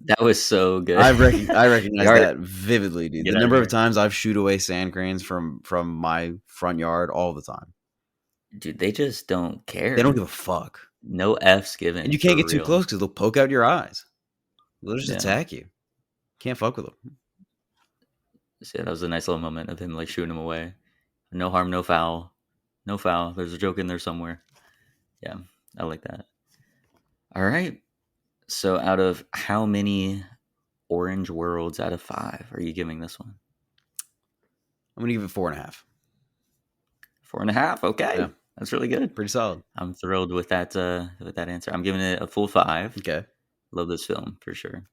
that was so good. I Like, recognize all right, that vividly, dude. get The out of number of here, times I've shooed away sand cranes from my front yard all the time. dude. They just don't They don't care. give a fuck, No f's and given you can't for get too real. close because they'll poke out your eyes. They'll just Yeah. attack you. Can't fuck with them. So yeah, that was a nice little moment of him like shooting him away. No harm, no foul. No foul. There's a joke in there somewhere. Yeah, I like that. All right. So out of how many orange worlds out of 5 are you giving this one? I'm gonna give it 4.5. 4.5. Yeah, Okay, that's really good. pretty solid. I'm thrilled with that answer. I'm giving it a full 5. Okay. Love this film for sure.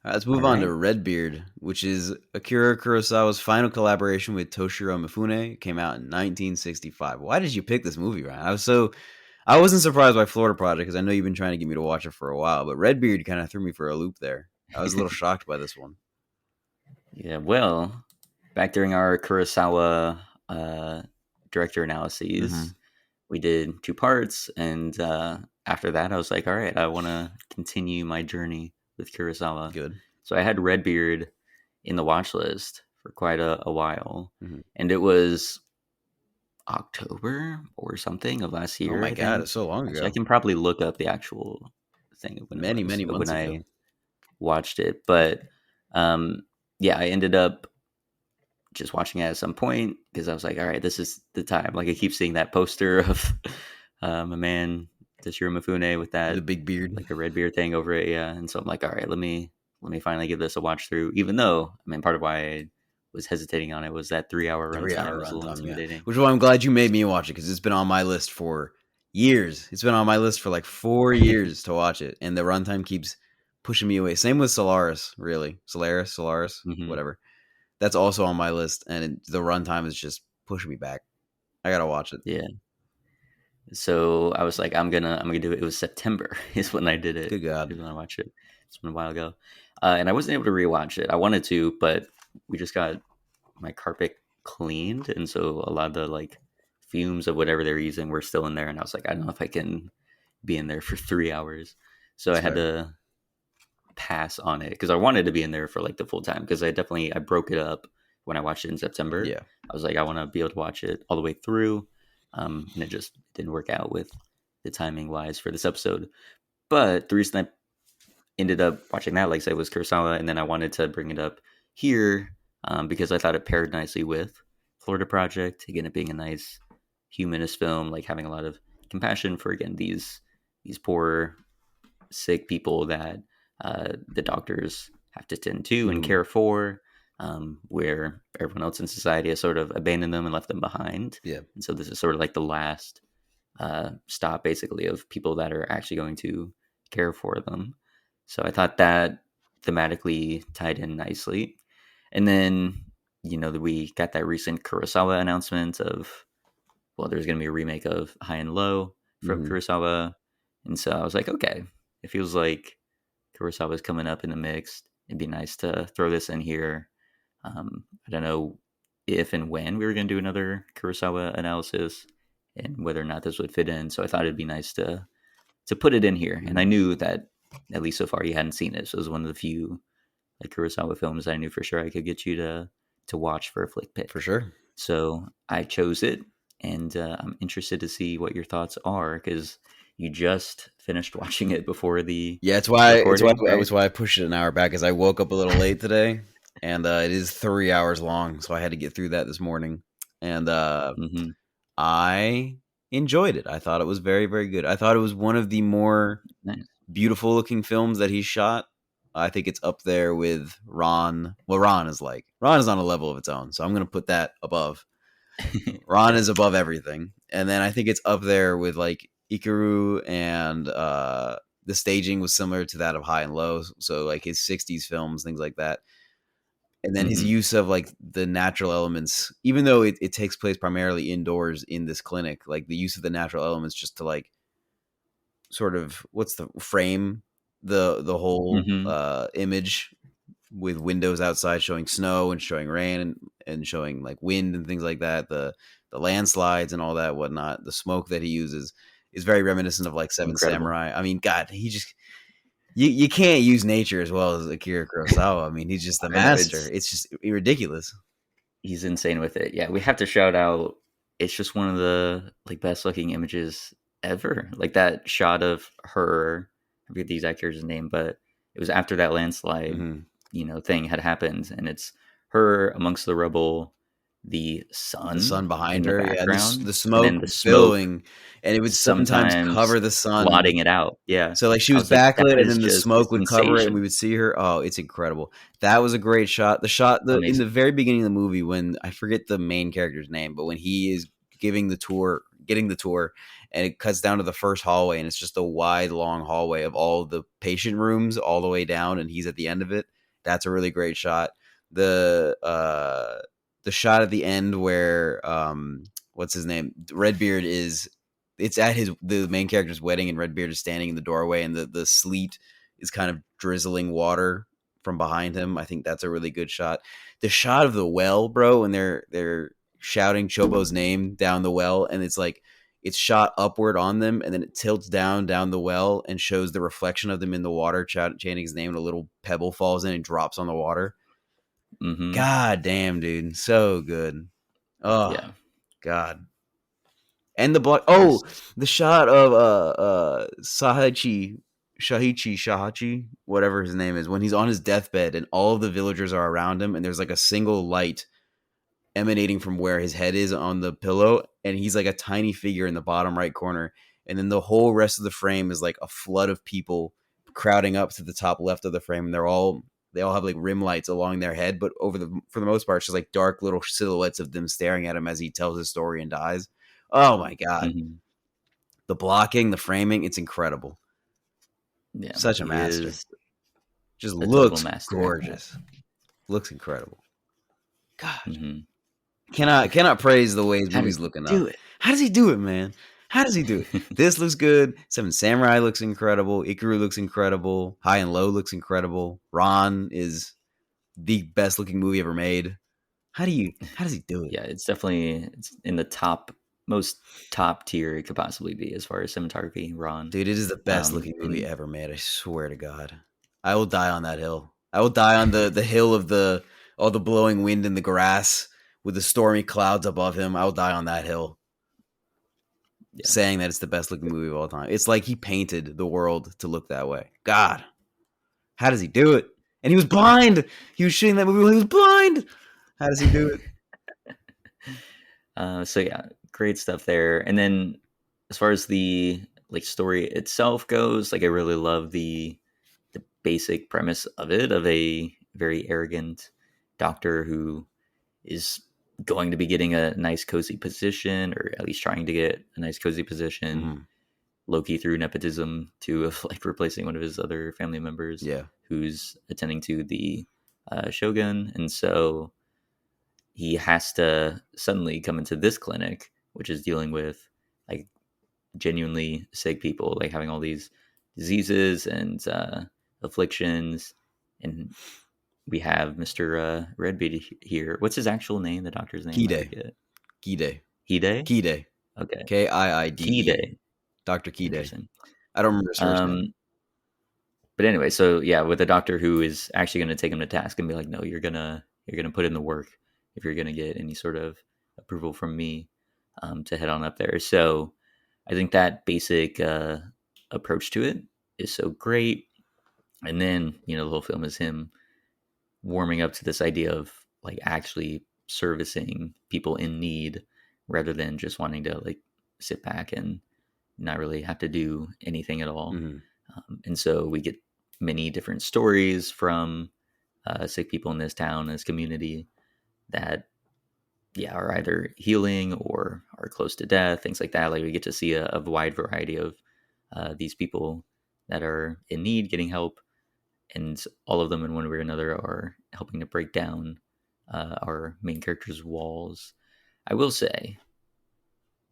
Let's All move on to right. Redbeard, which is Akira Kurosawa's final collaboration with Toshiro Mifune. It came out in 1965. Why did you pick this movie, Ryan? I wasn't surprised by Florida Project because I know you've been trying to get me to watch it for a while, but Redbeard kind of threw me for a loop there. I was a little shocked by this one. Yeah. Well, back during our Kurosawa uh, director analyses, Mm-hmm. we did 2 parts, and after that, I was like, all right, I want to continue my journey with Kurosawa. Good. So I had Redbeard in the watch list for quite a while, Mm-hmm. and it was October or something of last Oh year, my I god, think. it's so long So I ago. can probably look up the actual thing of when it Many, was many when months ago. I watched it, but um, yeah, I ended up just watching it at some point because I was like, all right, this is the time. Like I keep seeing that poster of a man, Toshiro Mifune, with The that big beard. like a red beard thing over it, yeah. And so I'm like, all right, let me finally give this a watch through. Even though, I mean, part of why I was hesitating on it was that 3 hour 3 hour runtime was a little runtime, yeah. intimidating. Which is why I'm glad you made me watch it because it's been on my list for years. It's been on my list for like 4 years to watch it, and the runtime keeps pushing me away. Same with Solaris, really. Solaris, Hmm. whatever. That's also on my list, and the runtime is just pushing me back. I gotta watch it. Yeah. So I was like, I'm gonna do it. It was September is when I did it. Good God. Is when I watched it. It's been a while ago, and I wasn't able to rewatch it. I wanted to, but we just got my carpet cleaned, and so a lot of the like fumes of whatever they're using were still in there. And I was like, I don't know if I can be in there for 3 hours. So I That's had fair. to pass on it because I wanted to be in there for like the full time because I broke it up when I watched it in September. Yeah. I was like, I want to be able to watch it all the way through, and it just didn't work out with the timing wise for this episode. But the reason I ended up watching that, like I said, was Kurosawa, and then I wanted to bring it up here because I thought it paired nicely with Florida Project. Again, it being a nice humanist film, like having a lot of compassion for again these poor sick people that the doctors have to tend to and Hmm. care for, where everyone else in society has sort of abandoned them and left them behind. Yeah. And so this is sort of like the last stop, basically, of people that are actually going to care for them. So I thought that thematically tied in nicely. And then, we got that recent Kurosawa announcement of, well, there's going to be a remake of High and Low from Hmm. Kurosawa. And so I was like, okay, it feels like Kurosawa's coming up in the mix. It'd be nice to throw this in here. I don't know if and when we were going to do another Kurosawa analysis and whether or not this would fit in. So I thought it'd be nice to put it in here. And I Hmm. knew that at least so far you hadn't seen it. So it was one of the few like Kurosawa films I knew for sure I could get you to watch for a flick For pick. sure. So I chose it, and I'm interested to see what your thoughts are because you just finished watching it before the Yeah, it's why recording, right? it's why I pushed it an hour back. Because I woke up a little late today, and it is 3 hours long, so I had to get through that this morning. And Hmm. I enjoyed it. I thought it was very, very good. I thought it was one of the more Nice. beautiful looking films that he's shot. I think it's up there with Ron. Well, Ron is on a level of its own, so I'm going to put that above. Ron Yeah. is above everything, and then I think it's up there with like Ikaru, and the staging was similar to that of High and Low, so like his '60s films, things like that. And then his Hmm. use of like the natural elements, even though it takes place primarily indoors in this clinic, like the use of the natural elements just to like sort of what's the frame the whole Hmm. image with windows outside showing snow and showing rain and showing like wind and things like that. The landslides and all that whatnot. The smoke that he uses is very reminiscent of like Seven Incredible. Samurai. I mean, God, he just you can't use nature as well as Akira Kurosawa. I mean, he's just the I know master. It's just ridiculous. he's insane with it. Yeah, we have to shout out. It's just one of the like best looking images ever. Like that shot of her. I forget the exact character's name, but it was after that landslide, Hmm. thing had happened, and it's her amongst the rubble, the The sun sun in behind the her, yeah, and background, the and smoke then the smoke billowing, and it would sometimes sometimes cover the sun. blotting it out. Yeah, So, like, she I was was like, that backlit, and is then the just smoke would cover it, and we sensation. would see her. Oh, it's incredible. That was a great shot. The shot the in the Amazing. very beginning of the movie when I forget the main character's name, but when he is getting the tour, and it cuts down to the first hallway, and it's just a wide, long hallway of all the patient rooms all the way down, and he's at the end of it. That's a really great shot. The shot at the end where what's his name? Redbeard is it's at the main character's wedding, and Redbeard is standing in the doorway, and the sleet is kind of drizzling water from behind him. I think that's a really good shot. The shot of the well, bro, when they're shouting Chobo's name down the well, and it's like it's shot upward on them, and then it tilts down the well and shows the reflection of them in the water, chanting his name, and a little pebble falls in and drops on the water. Hmm. God damn, dude, so good. Oh Yeah, God. And the block. there's. Oh, the shot of Shahachi, whatever his name is, when he's on his deathbed and all of the villagers are around him, and there's like a single light emanating from where his head is on the pillow, and he's like a tiny figure in the bottom right corner, and then the whole rest of the frame is like a flood of people crowding up to the top left of the frame, and they all have like rim lights along their head, but for the most part, it's just like dark little silhouettes of them staring at him as he tells his story and dies. Oh my god, Mhm. the blocking, the framing, it's incredible. Yeah, Such a he master. is Just a total looks master at that. gorgeous. Looks incredible. God, Hmm. cannot praise the way his How does movies he look enough. do it? How does he do it, man? How does he do it? This looks good. Seven Samurai looks incredible. Ikaru looks incredible. High and Low looks incredible. Ron is the best looking movie ever made. How does he do it? Yeah, it's in the most top tier it could possibly be as far as cinematography. Ron, Dude, it is the best looking movie and ever made. I swear to God. I will die on that hill. I will die on the hill of the all the blowing wind in the grass with the stormy clouds above him. I will die on that hill yeah, saying that it's the best looking movie of all time. It's like he painted the world to look that way. God, how does he do it? And he was blind. He was shooting that movie when he was blind. How does he do it? so yeah, great stuff there. And then as far as the like story itself goes, like I really love the basic premise of it, of a very arrogant doctor who is going to be getting a nice cozy position, or at least trying to get a nice cozy position, Mm-hmm. Loki through nepotism to like replacing one of his other family members Yeah. who's attending to the shogun, and so he has to suddenly come into this clinic, which is dealing with like genuinely sick people, like having all these diseases and afflictions, and we have Mr. Redbeard here. What's his actual name? The doctor's name? I Kide. forget. Kide. Hide? Kide. Okay. Kiide. Kide. Dr. Kide. Interesting. I don't remember his first name. Um, but anyway, so yeah, with a doctor who is actually going to take him to task and be like, no, you're gonna put in the work if you're going to get any sort of approval from me, to head on up there. So I think that basic approach to it is so great. And then the whole film is him warming up to this idea of like actually servicing people in need rather than just wanting to like sit back and not really have to do anything at all. Mm-hmm. And so we get many different stories from sick people in this town, this community that, yeah, are either healing or are close to death, things like that. Like we get to see a wide variety of these people that are in need getting help, and all of them in one way or another are helping to break down our main character's walls. I will say,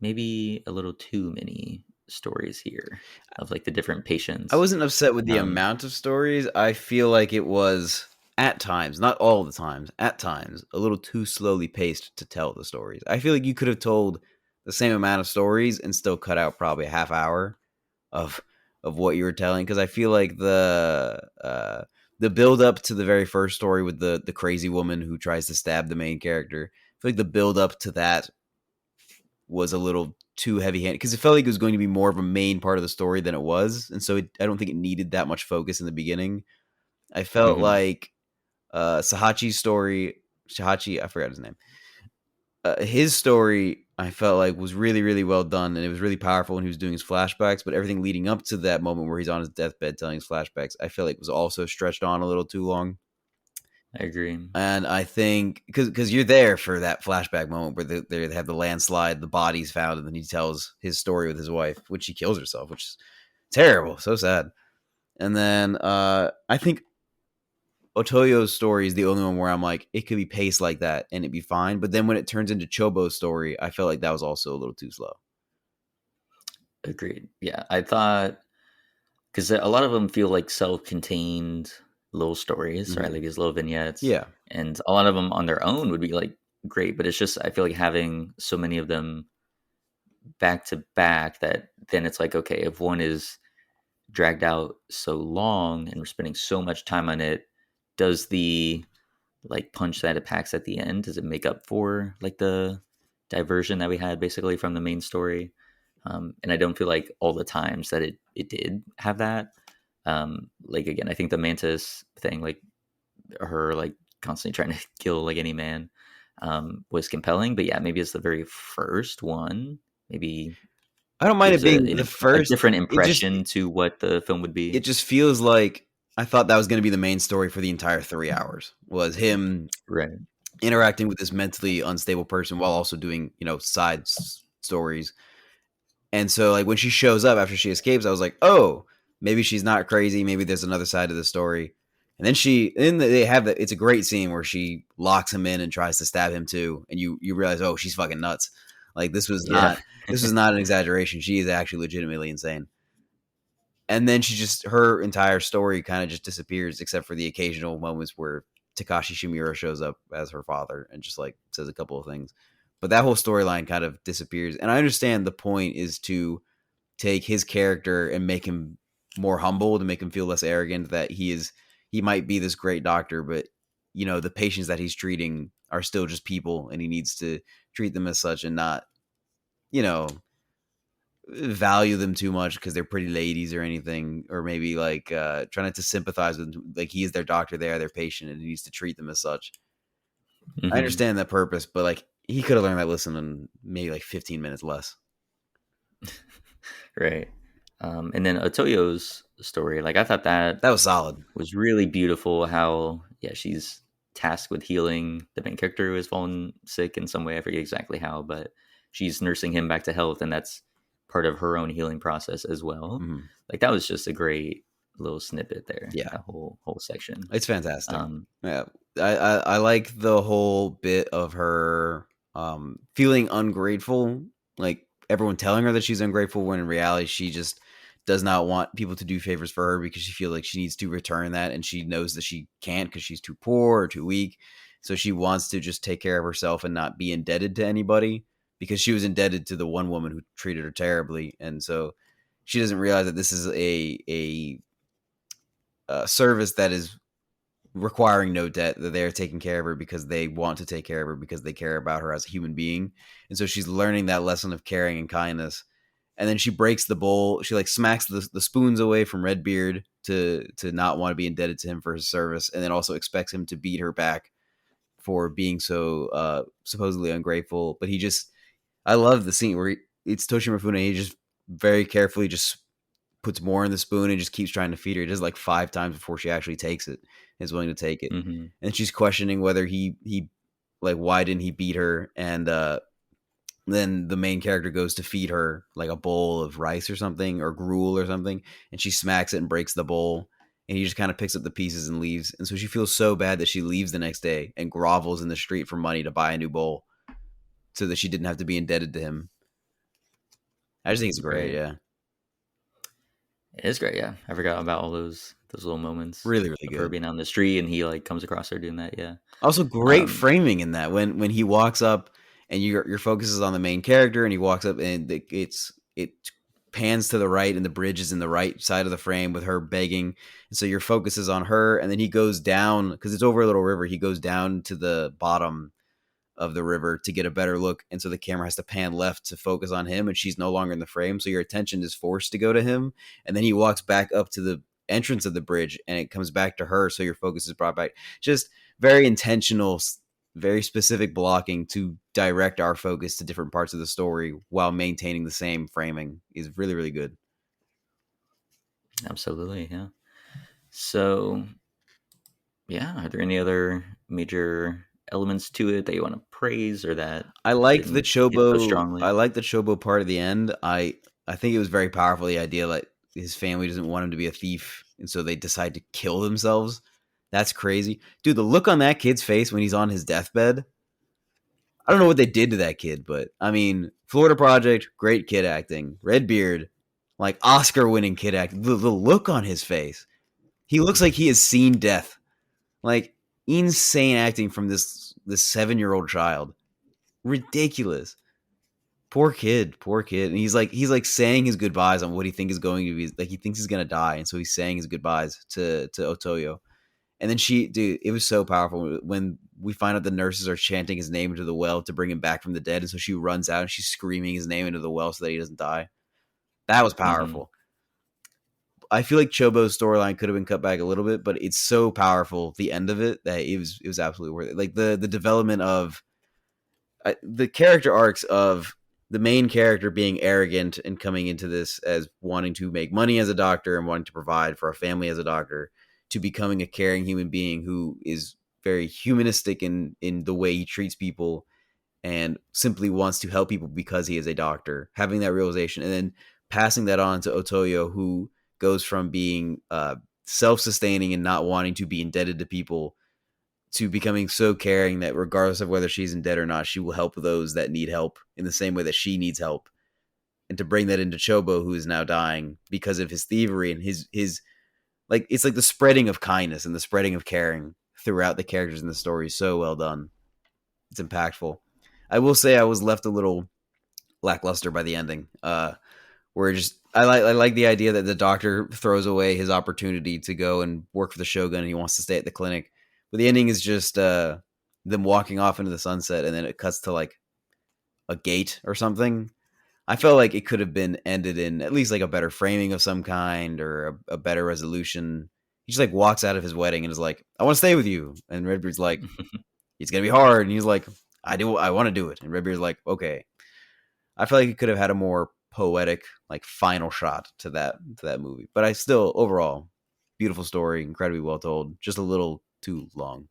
maybe a little too many stories here of like the different I patients. wasn't upset with the Um, amount of stories. I feel like it was at times, not all the times, at times, a little too slowly paced to tell the stories. I feel like you could have told the same amount of stories and still cut out probably a half hour of what you were telling, because I feel like the build up to the very first story with the crazy woman who tries to stab the main character. I feel like the build up to that was a little too heavy handed, because it felt like it was going to be more of a main part of the story than it was, and so I don't think it needed that much focus in the beginning. I felt mhm, like Sahachi's story, Shahachi, I forgot his name. His story, I felt like was really, really well done, and it was really powerful when he was doing his flashbacks. But everything leading up to that moment where he's on his deathbed telling his flashbacks, I feel like was also stretched on a little too long. I agree. And I think because you're there for that flashback moment where they have the landslide, the body's found, and then he tells his story with his wife, which she kills herself, which is terrible, so sad. And then I think Otoyo's story is the only one where I'm like, it could be paced like that and it'd be fine. But then when it turns into Chobo's story, I felt like that was also a little too slow. Agreed. Yeah, I thought because a lot of them feel like self-contained little stories, right? Hmm. Like these little vignettes, Yeah, and a lot of them on their own would be like great, but it's just I feel like having so many of them back to back that then it's like okay, if one is dragged out so long and we're spending so much time on it, does the like punch that it packs at the end, does it make up for like the diversion that we had basically from the main story? And I don't feel like all the times that it did have that. Like again, I think the mantis thing, like her like constantly trying to kill like any man, was compelling. But yeah, maybe it's the very first one. Maybe I don't mind it gives being the a first. different It just impression to what the film would it be. just feels like I thought that was going to be the main story for the entire 3 hours, was him Right. interacting with this mentally unstable person while also doing side stories. And so, like, when she shows up after she escapes, I was like, oh, maybe she's not crazy. Maybe there's another side to the story. And then they have that. It's a great scene where she locks him in and tries to stab him too. And you realize, oh, she's fucking nuts. Like, Yeah. this was not an exaggeration. She is actually legitimately insane. And then her entire story kind of just disappears, except for the occasional moments where Takashi Shimura shows up as her father and just like says a couple of things. But that whole storyline kind of disappears. And I understand the point is to take his character and make him more humble, to make him feel less arrogant, that he might be this great doctor, but the patients that he's treating are still just people, and he needs to treat them as such and not you know value them too much because they're pretty ladies or anything, or maybe like try not to sympathize with them. Like, he is their doctor, they are their patient, and he needs to treat them as such. I Hmm. understand that purpose, but like, he could have learned that lesson in maybe like 15 minutes less. Right. And then Otoyo's story, like I thought that That was solid. was really beautiful. How yeah, she's tasked with healing the main character who has fallen sick in some way. I forget exactly how, but she's nursing him back to health, and that's part of her own healing process as well. Mhm. Like that was just a great little snippet there. Yeah, That whole section. it's fantastic. Um, Yeah, I like the whole bit of her feeling ungrateful, like everyone telling her that she's ungrateful, when in reality she just does not want people to do favors for her because she feels like she needs to return that, and she knows that she can't because she's too poor or too weak. So she wants to just take care of herself and not be indebted to anybody, because she was indebted to the one woman who treated her terribly, and so she doesn't realize that this is a service that is requiring no debt, that they're taking care of her because they want to take care of her, because they care about her as a human being. And so she's learning that lesson of caring and kindness. And then she breaks the bowl. She like smacks the spoons away from Redbeard to not want to be indebted to him for his service, and then also expects him to beat her back for being so supposedly ungrateful. But I love the scene where it's Toshimifune. He just very carefully just puts more in the spoon and just keeps trying to feed her. He does like 5 times before she actually takes it, is willing to take it. mhm. And she's questioning whether he like, why didn't he beat her? And then the main character goes to feed her like a bowl of rice or something, or gruel or something, and she smacks it and breaks the bowl. And he just kind of picks up the pieces and leaves. And so she feels so bad that she leaves the next day and grovels in the street for money to buy a new bowl, so that she didn't have to be indebted to him. I just think it's great. Right. Yeah. It is great, yeah. I forgot about all those little moments Really, really of her good. being on the street and he like comes across her doing that, yeah. Also, great Um, framing in that when he walks up and your focus is on the main character, and he walks up and it pans to the right, and the bridge is in the right side of the frame with her begging, and so your focus is on her, and then he goes down because it's over a little river. He goes down to the bottom of the river to get a better look, and so the camera has to pan left to focus on him, and she's no longer in the frame, so your attention is forced to go to him, and then he walks back up to the entrance of the bridge, and it comes back to her, so your focus is brought back. Just very intentional, very specific blocking to direct our focus to different parts of the story while maintaining the same framing is really, really good. Absolutely, yeah. So, yeah, are there any other major elements to it that you want to praise or that I like the didn't hit so Chobo. strongly? I like the Chobo part at the end. I think it was very powerful. The idea that his family doesn't want him to be a thief, and so they decide to kill themselves. That's crazy, dude. The look on that kid's face when he's on his deathbed. I don't know what they did to that kid, but I mean, Florida Project, great kid acting. Redbeard, like Oscar-winning kid acting. The look on his face. He looks like he has seen death. Like insane acting from this 7-year-old child. Ridiculous. Poor kid, and he's like saying his goodbyes on what he thinks is going to be like. He thinks he's gonna die, and so he's saying his goodbyes to Otoyo. And then dude, it was so powerful when we find out the nurses are chanting his name into the well to bring him back from the dead, and so she runs out and she's screaming his name into the well so that he doesn't die. That was Hmm. powerful. I feel like Chobo's storyline could have been cut back a little bit, but it's so powerful the end of it that it was absolutely worth it. Like the development of the character arcs of the main character being arrogant and coming into this as wanting to make money as a doctor and wanting to provide for a family as a doctor, to becoming a caring human being who is very humanistic in the way he treats people and simply wants to help people because he is a doctor, having that realization and then passing that on to Otoyo, who goes from being self-sustaining and not wanting to be indebted to people to becoming so caring that regardless of whether she's in debt or not, she will help those that need help in the same way that she needs help. And to bring that into Chobo, who is now dying because of his thievery and his like it's like the spreading of kindness and the spreading of caring throughout the characters in the story is so well done. It's impactful. I will say I was left a little lackluster by the ending. Where just I like the idea that the doctor throws away his opportunity to go and work for the Shogun and he wants to stay at the clinic. But the ending is just them walking off into the sunset and then it cuts to like a gate or something. I felt like it could have been ended in at least like a better framing of some kind or a better resolution. He just like walks out of his wedding and is like, "I want to stay with you," and Redbeard's like, "It's gonna be hard," and he's like, I want to do it," and Redbeard's like, "Okay." I feel like it could have had a more poetic, like final shot to that movie. But I still overall beautiful story, incredibly well told, just a little too long.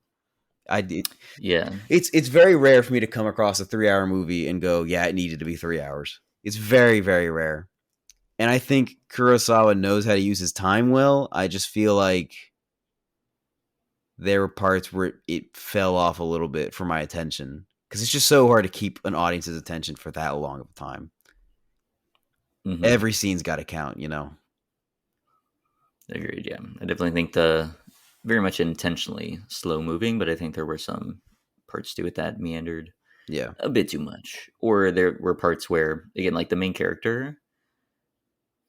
I did. Yeah. It's very rare for me to come across a 3 hour movie and go, yeah, it needed to be 3 hours. It's very very rare, and I think Kurosawa knows how to use his time well. I just feel like there were parts where it fell off a little bit for my attention because it's just so hard to keep an audience's attention for that long of a time. Hmm. Every scene's got to count, you know. Agreed. Yeah, I definitely think the very much intentionally slow moving, but I think there were some parts to it that meandered Yeah. a bit too much, or there were parts where again, like the main character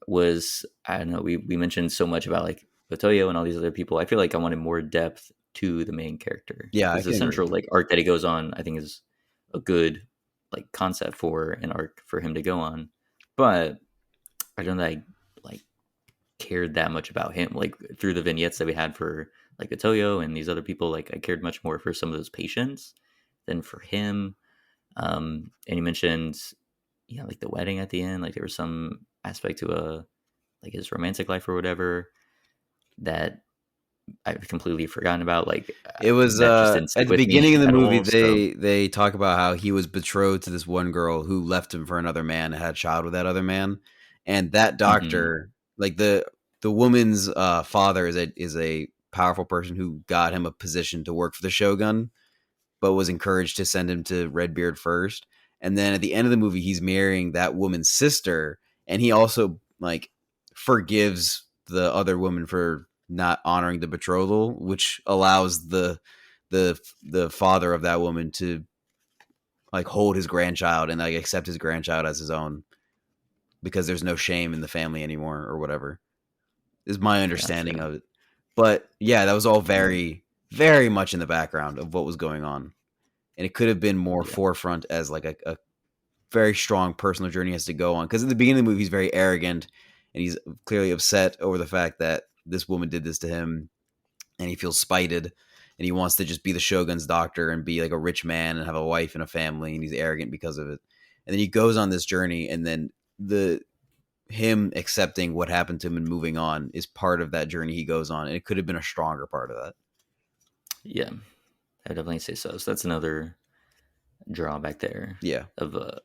was I don't know. We mentioned so much about like Otoyo and all these other people. I feel like I wanted more depth to the main character Yeah, I because the can central agree. like arc that he goes on, I think, is a good like concept for an arc for him to go on. But I don't think I like cared that much about him. Like through the vignettes that we had for like Otoyo and these other people, like I cared much more for some of those patients than for him. And you mentioned, yeah, like the wedding at the end. Like there was some aspect to a like his romantic life or whatever that I've completely forgotten about. Like It was that just didn't at sit the with me beginning of the at movie all. So, they talk about how he was betrothed to this one girl who left him for another man and had a child with that other man. And that mhm. doctor, like the woman's father is a powerful person who got him a position to work for the Shogun, but was encouraged to send him to Redbeard first. And then at the end of the movie, he's marrying that woman's sister, and he also like forgives the other woman for not honoring the betrothal, which allows the father of that woman to like hold his grandchild and like accept his grandchild as his own because there's no shame in the family anymore or whatever is my understanding Gotcha. of it. But yeah, that was all very, very much in the background of what was going on. And it could have been more Yeah. forefront as like a very strong personal journey he has to go on. Because at the beginning of the movie, he's very arrogant and he's clearly upset over the fact that this woman did this to him and he feels spited and he wants to just be the shogun's doctor and be like a rich man and have a wife and a family, and he's arrogant because of it. And then he goes on this journey, and then the him accepting what happened to him and moving on is part of that journey he goes on, and it could have been a stronger part of that. Yeah. I would definitely say so. So that's another drawback there Yeah, of a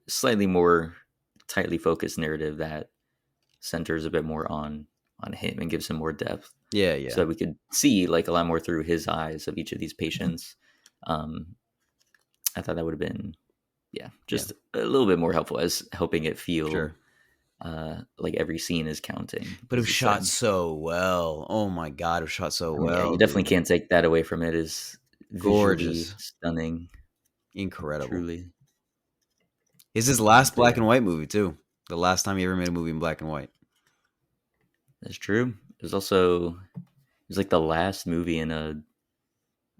slightly more tightly focused narrative that centers a bit more on him and gives him more depth, yeah, so yeah, that we could see like a lot more through his eyes of each of these patients. Um, I thought that would have been, yeah, yeah. just a little bit more helpful as helping it feel Sure, like every scene is counting, but it as was you shot said. so well. Oh my god, it was shot so I mean, yeah, you well, definitely dude. can't take that away from it. Is visually Gorgeous, stunning, incredible. truly. It's his last But black yeah, and white movie too. The last time he ever made a movie in black and white. that's true. It was also, it was like the last movie in a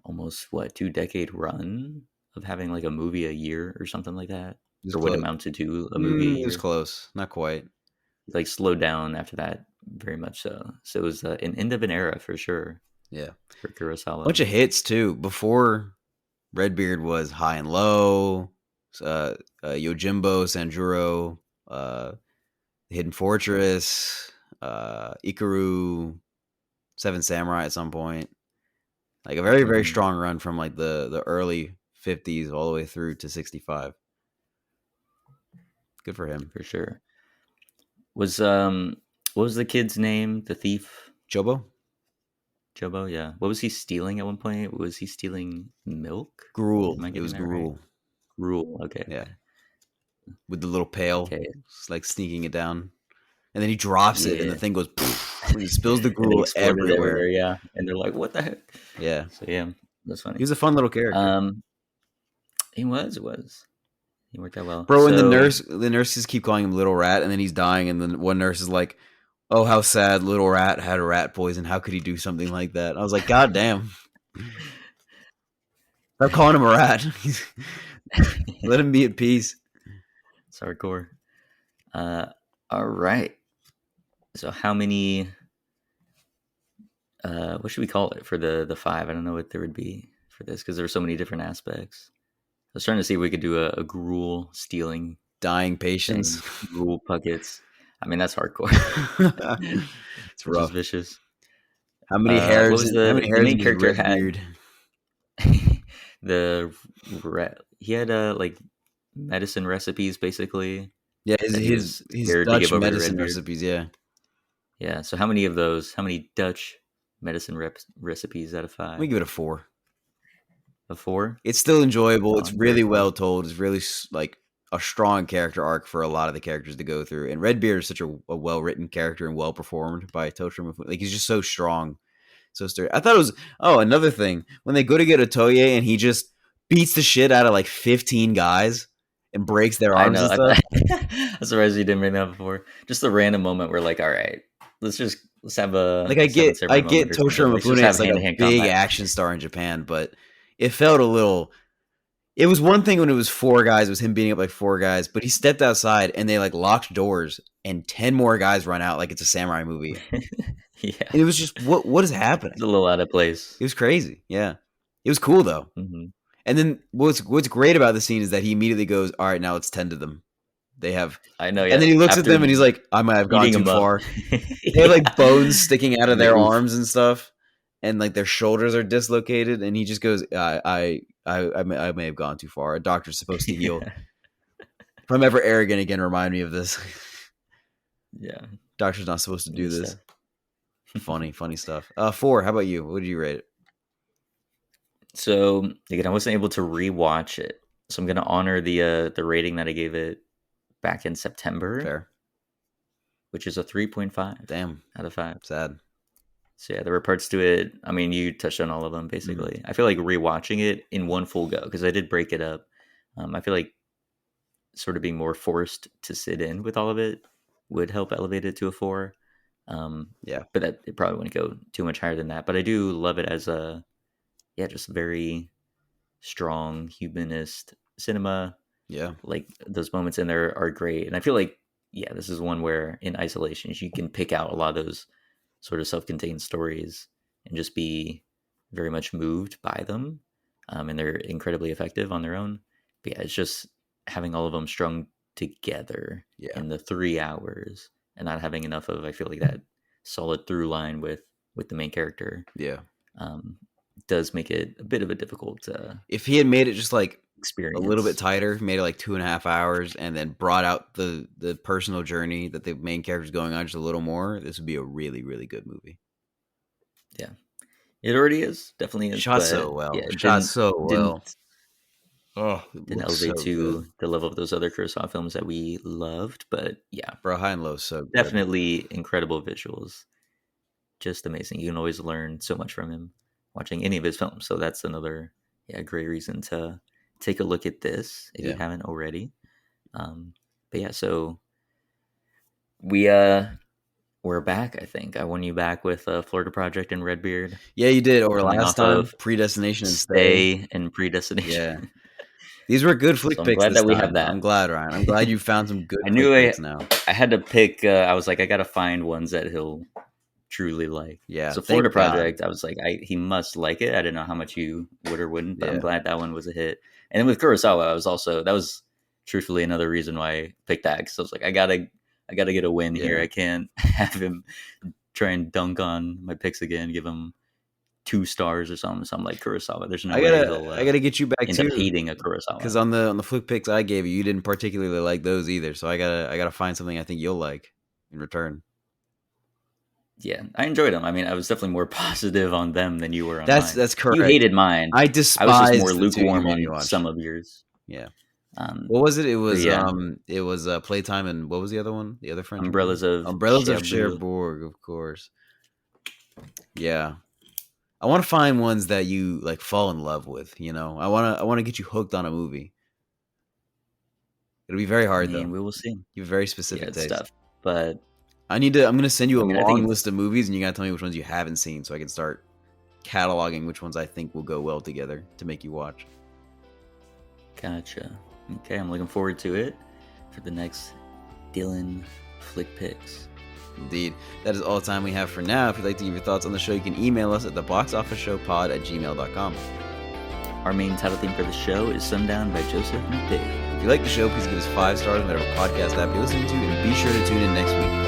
almost what 2 decade run of having like a movie a year or something like that, It was or what close. amounted to a movie a It was year. close. Not quite. Like slowed down after that very much so. So it was an end of an era for sure Yeah. for Bunch Kurosawa. of hits too. Before Redbeard was High and Low, Yojimbo, Sanjuro, uh, Hidden Fortress, Ikaru, Seven Samurai at some point. Like a very, very Hmm. strong run from like the early 50s all the way through to 65. Good for him. For sure. Was what was the kid's name? The thief? Chobo? Jobo, yeah. What was he stealing at one point? Was he stealing milk? Gruel. Am I It getting was that right? Gruel. Rule. Okay, Yeah. okay. With the little pail, Okay. just like sneaking it down. And then he drops it and the Yeah. thing goes and he spills the And they gruel exploded everywhere. everywhere, yeah. And they're like, what the heck? Yeah. So yeah, that's He funny. was a fun little character. Um it was. He worked out well. Bro, and So the nurses keep calling him Little Rat, and then he's dying, and then one nurse is like, "Oh, how sad! Little Rat had a rat poison. How could he do something like that?" I was like, "God damn! Stop calling him a rat. Let him be at peace." it's hardcore. Uh all right. So how many what should we call it for the five? I don't know what there would be for this because there are so many different aspects. I was trying to see if we could do a gruel stealing Dying patients. thing. Gruel buckets. I mean that's hardcore. It's Which is rough. vicious. How many What hairs? was How many the hairs in main his character red had? beard? The he had like medicine recipes basically Yeah, that he was his scared to Dutch give over to medicine Redbeard. recipes. Yeah, Yeah. So how many of those? How many Dutch medicine recipes out of we five? give it a 4. A four? It's still enjoyable. Oh, It's very really cool. well told. It's really like a strong character arc for a lot of the characters to go through. And Redbeard is such a well written character and well performed by Toshiro Mifune. Like he's just so strong, so sturdy. I thought it was another thing when they go to get Otoye and he just beats the shit out of like 15 guys and breaks their I arms know. and stuff. I'm surprised you didn't bring that up before. Just a random moment where, like, all right, let's have Like a Seven I Samurai moment get or something. Toshiro Let's just Mifune have as like hand a to hand big combat. action star in Japan, but it felt a little. It was one thing when it was 4 guys, it was him beating up like 4 guys, but he stepped outside and they like locked doors and 10 more guys run out like it's a samurai movie. Yeah, And it was just what is it's happening? a little out of place. It was crazy. Yeah. It was cool though. Hmm. And then what's great about the scene is that he immediately goes, "All right, now let's tend to them." They have I know. and Yeah, then he looks at after them and he's like, "I might have gone beating too him up. far." They have like bones Yeah, sticking out of and the their oof. arms and stuff, and like their shoulders are dislocated. And he just goes, I may have gone too far. A doctor's supposed to heal." If I'm ever arrogant again, remind me of this. Yeah, Doctor's not supposed to do good this. stuff. Funny, funny stuff. 4. How about you? What did you rate it? So again, I wasn't able to rewatch it, so I'm gonna honor the rating that I gave it back in September. Fair. which is a 3.5 Damn, out of 5. sad. So yeah, there were parts to it. I mean, you touched on all of them basically. I feel like rewatching it in one full go because I did break it up. I feel like sort of being more forced to sit in with all of it would help elevate it to a 4. Yeah, But that it probably wouldn't go too much higher than that. But I do love it as a just very strong humanist cinema. yeah, Like those moments in there are great, and I feel like this is one where in isolation you can pick out a lot of those sort of self-contained stories and just be very much moved by them, and they're incredibly effective on their own. But yeah, it's just having all of them strung together yeah, in the 3 hours and not having enough of, I feel like, that solid through line with the main character, yeah. um, does make it a bit of a difficult If he had made it just like a little bit experience. tighter, made it like 2.5 hours, and then brought out the personal journey that the main character's going on just a little more, this would be a really, really good movie. Yeah, it already is, definitely is, Shot so but well. yeah, it Shot didn't so didn't well. Oh, it didn't looks so elevate good. to the level of those other Kurosawa films that we loved. But yeah, Bro, High and Low is so good. definitely incredible visuals, just amazing. You can always learn so much from him watching any of his films. So that's another great reason to take a look at this if you Yeah. haven't already. But yeah, so we we're back. I think I won you back with Florida Project and Redbeard, Yeah, you did. Over coming last off time, of Predestination and Stay. Stay and Predestination. Yeah. These were good So flick I'm picks glad this that we have time. that. I'm glad, Ryan. I'm glad you found some good I flick knew picks now. I had to pick. I was like, I got to find ones that he'll truly like. Yeah, So Florida thank God. Project, I was like, he must like it. I didn't know how much you would or wouldn't, but I'm Yeah. glad that one was a hit. And then with Kurosawa, that was truthfully another reason why I picked that, because I was like, I gotta get a win here. Yeah. I can't have him try and dunk on my picks again, give him 2 stars or something. So I'm like, Kurosawa, there's no I way gotta he'll I gotta get you back end up too. hating a Because Kurosawa. on the flick picks I gave you, you didn't particularly like those either. So I gotta find something I think you'll like in return. Yeah, I enjoyed them. I mean, I was definitely more positive on them than you were on mine. That's You correct. hated mine. I I was just more despised the two you lukewarm made me on watch. some of yours. Yeah. Um, What was it? but yeah, It was Playtime, and what was the other one? The other French movie? Umbrellas of Umbrellas of Cherbourg. Cherbourg, of course. Yeah. I want to find ones that you like fall in love with, you know. I want to get you hooked on a movie. It'll be very I hard mean, though. we will see. You have very Yeah, specific it's taste. tough, but I'm going to send you I a mean, I think long it's list of movies and you got to tell me which ones you haven't seen so I can start cataloging which ones I think will go well together to make you watch. gotcha. Okay, I'm looking forward to it for the next Dylan Flick Picks. Indeed. That is all the time we have for now. If you'd like to give your thoughts on the show, you can email us at theboxofficeshowpod@gmail.com. Our main title theme for the show is Sundown by Joseph McDade. If you like the show, please give us 5 stars on whatever podcast app you're listening to, and be sure to tune in next week.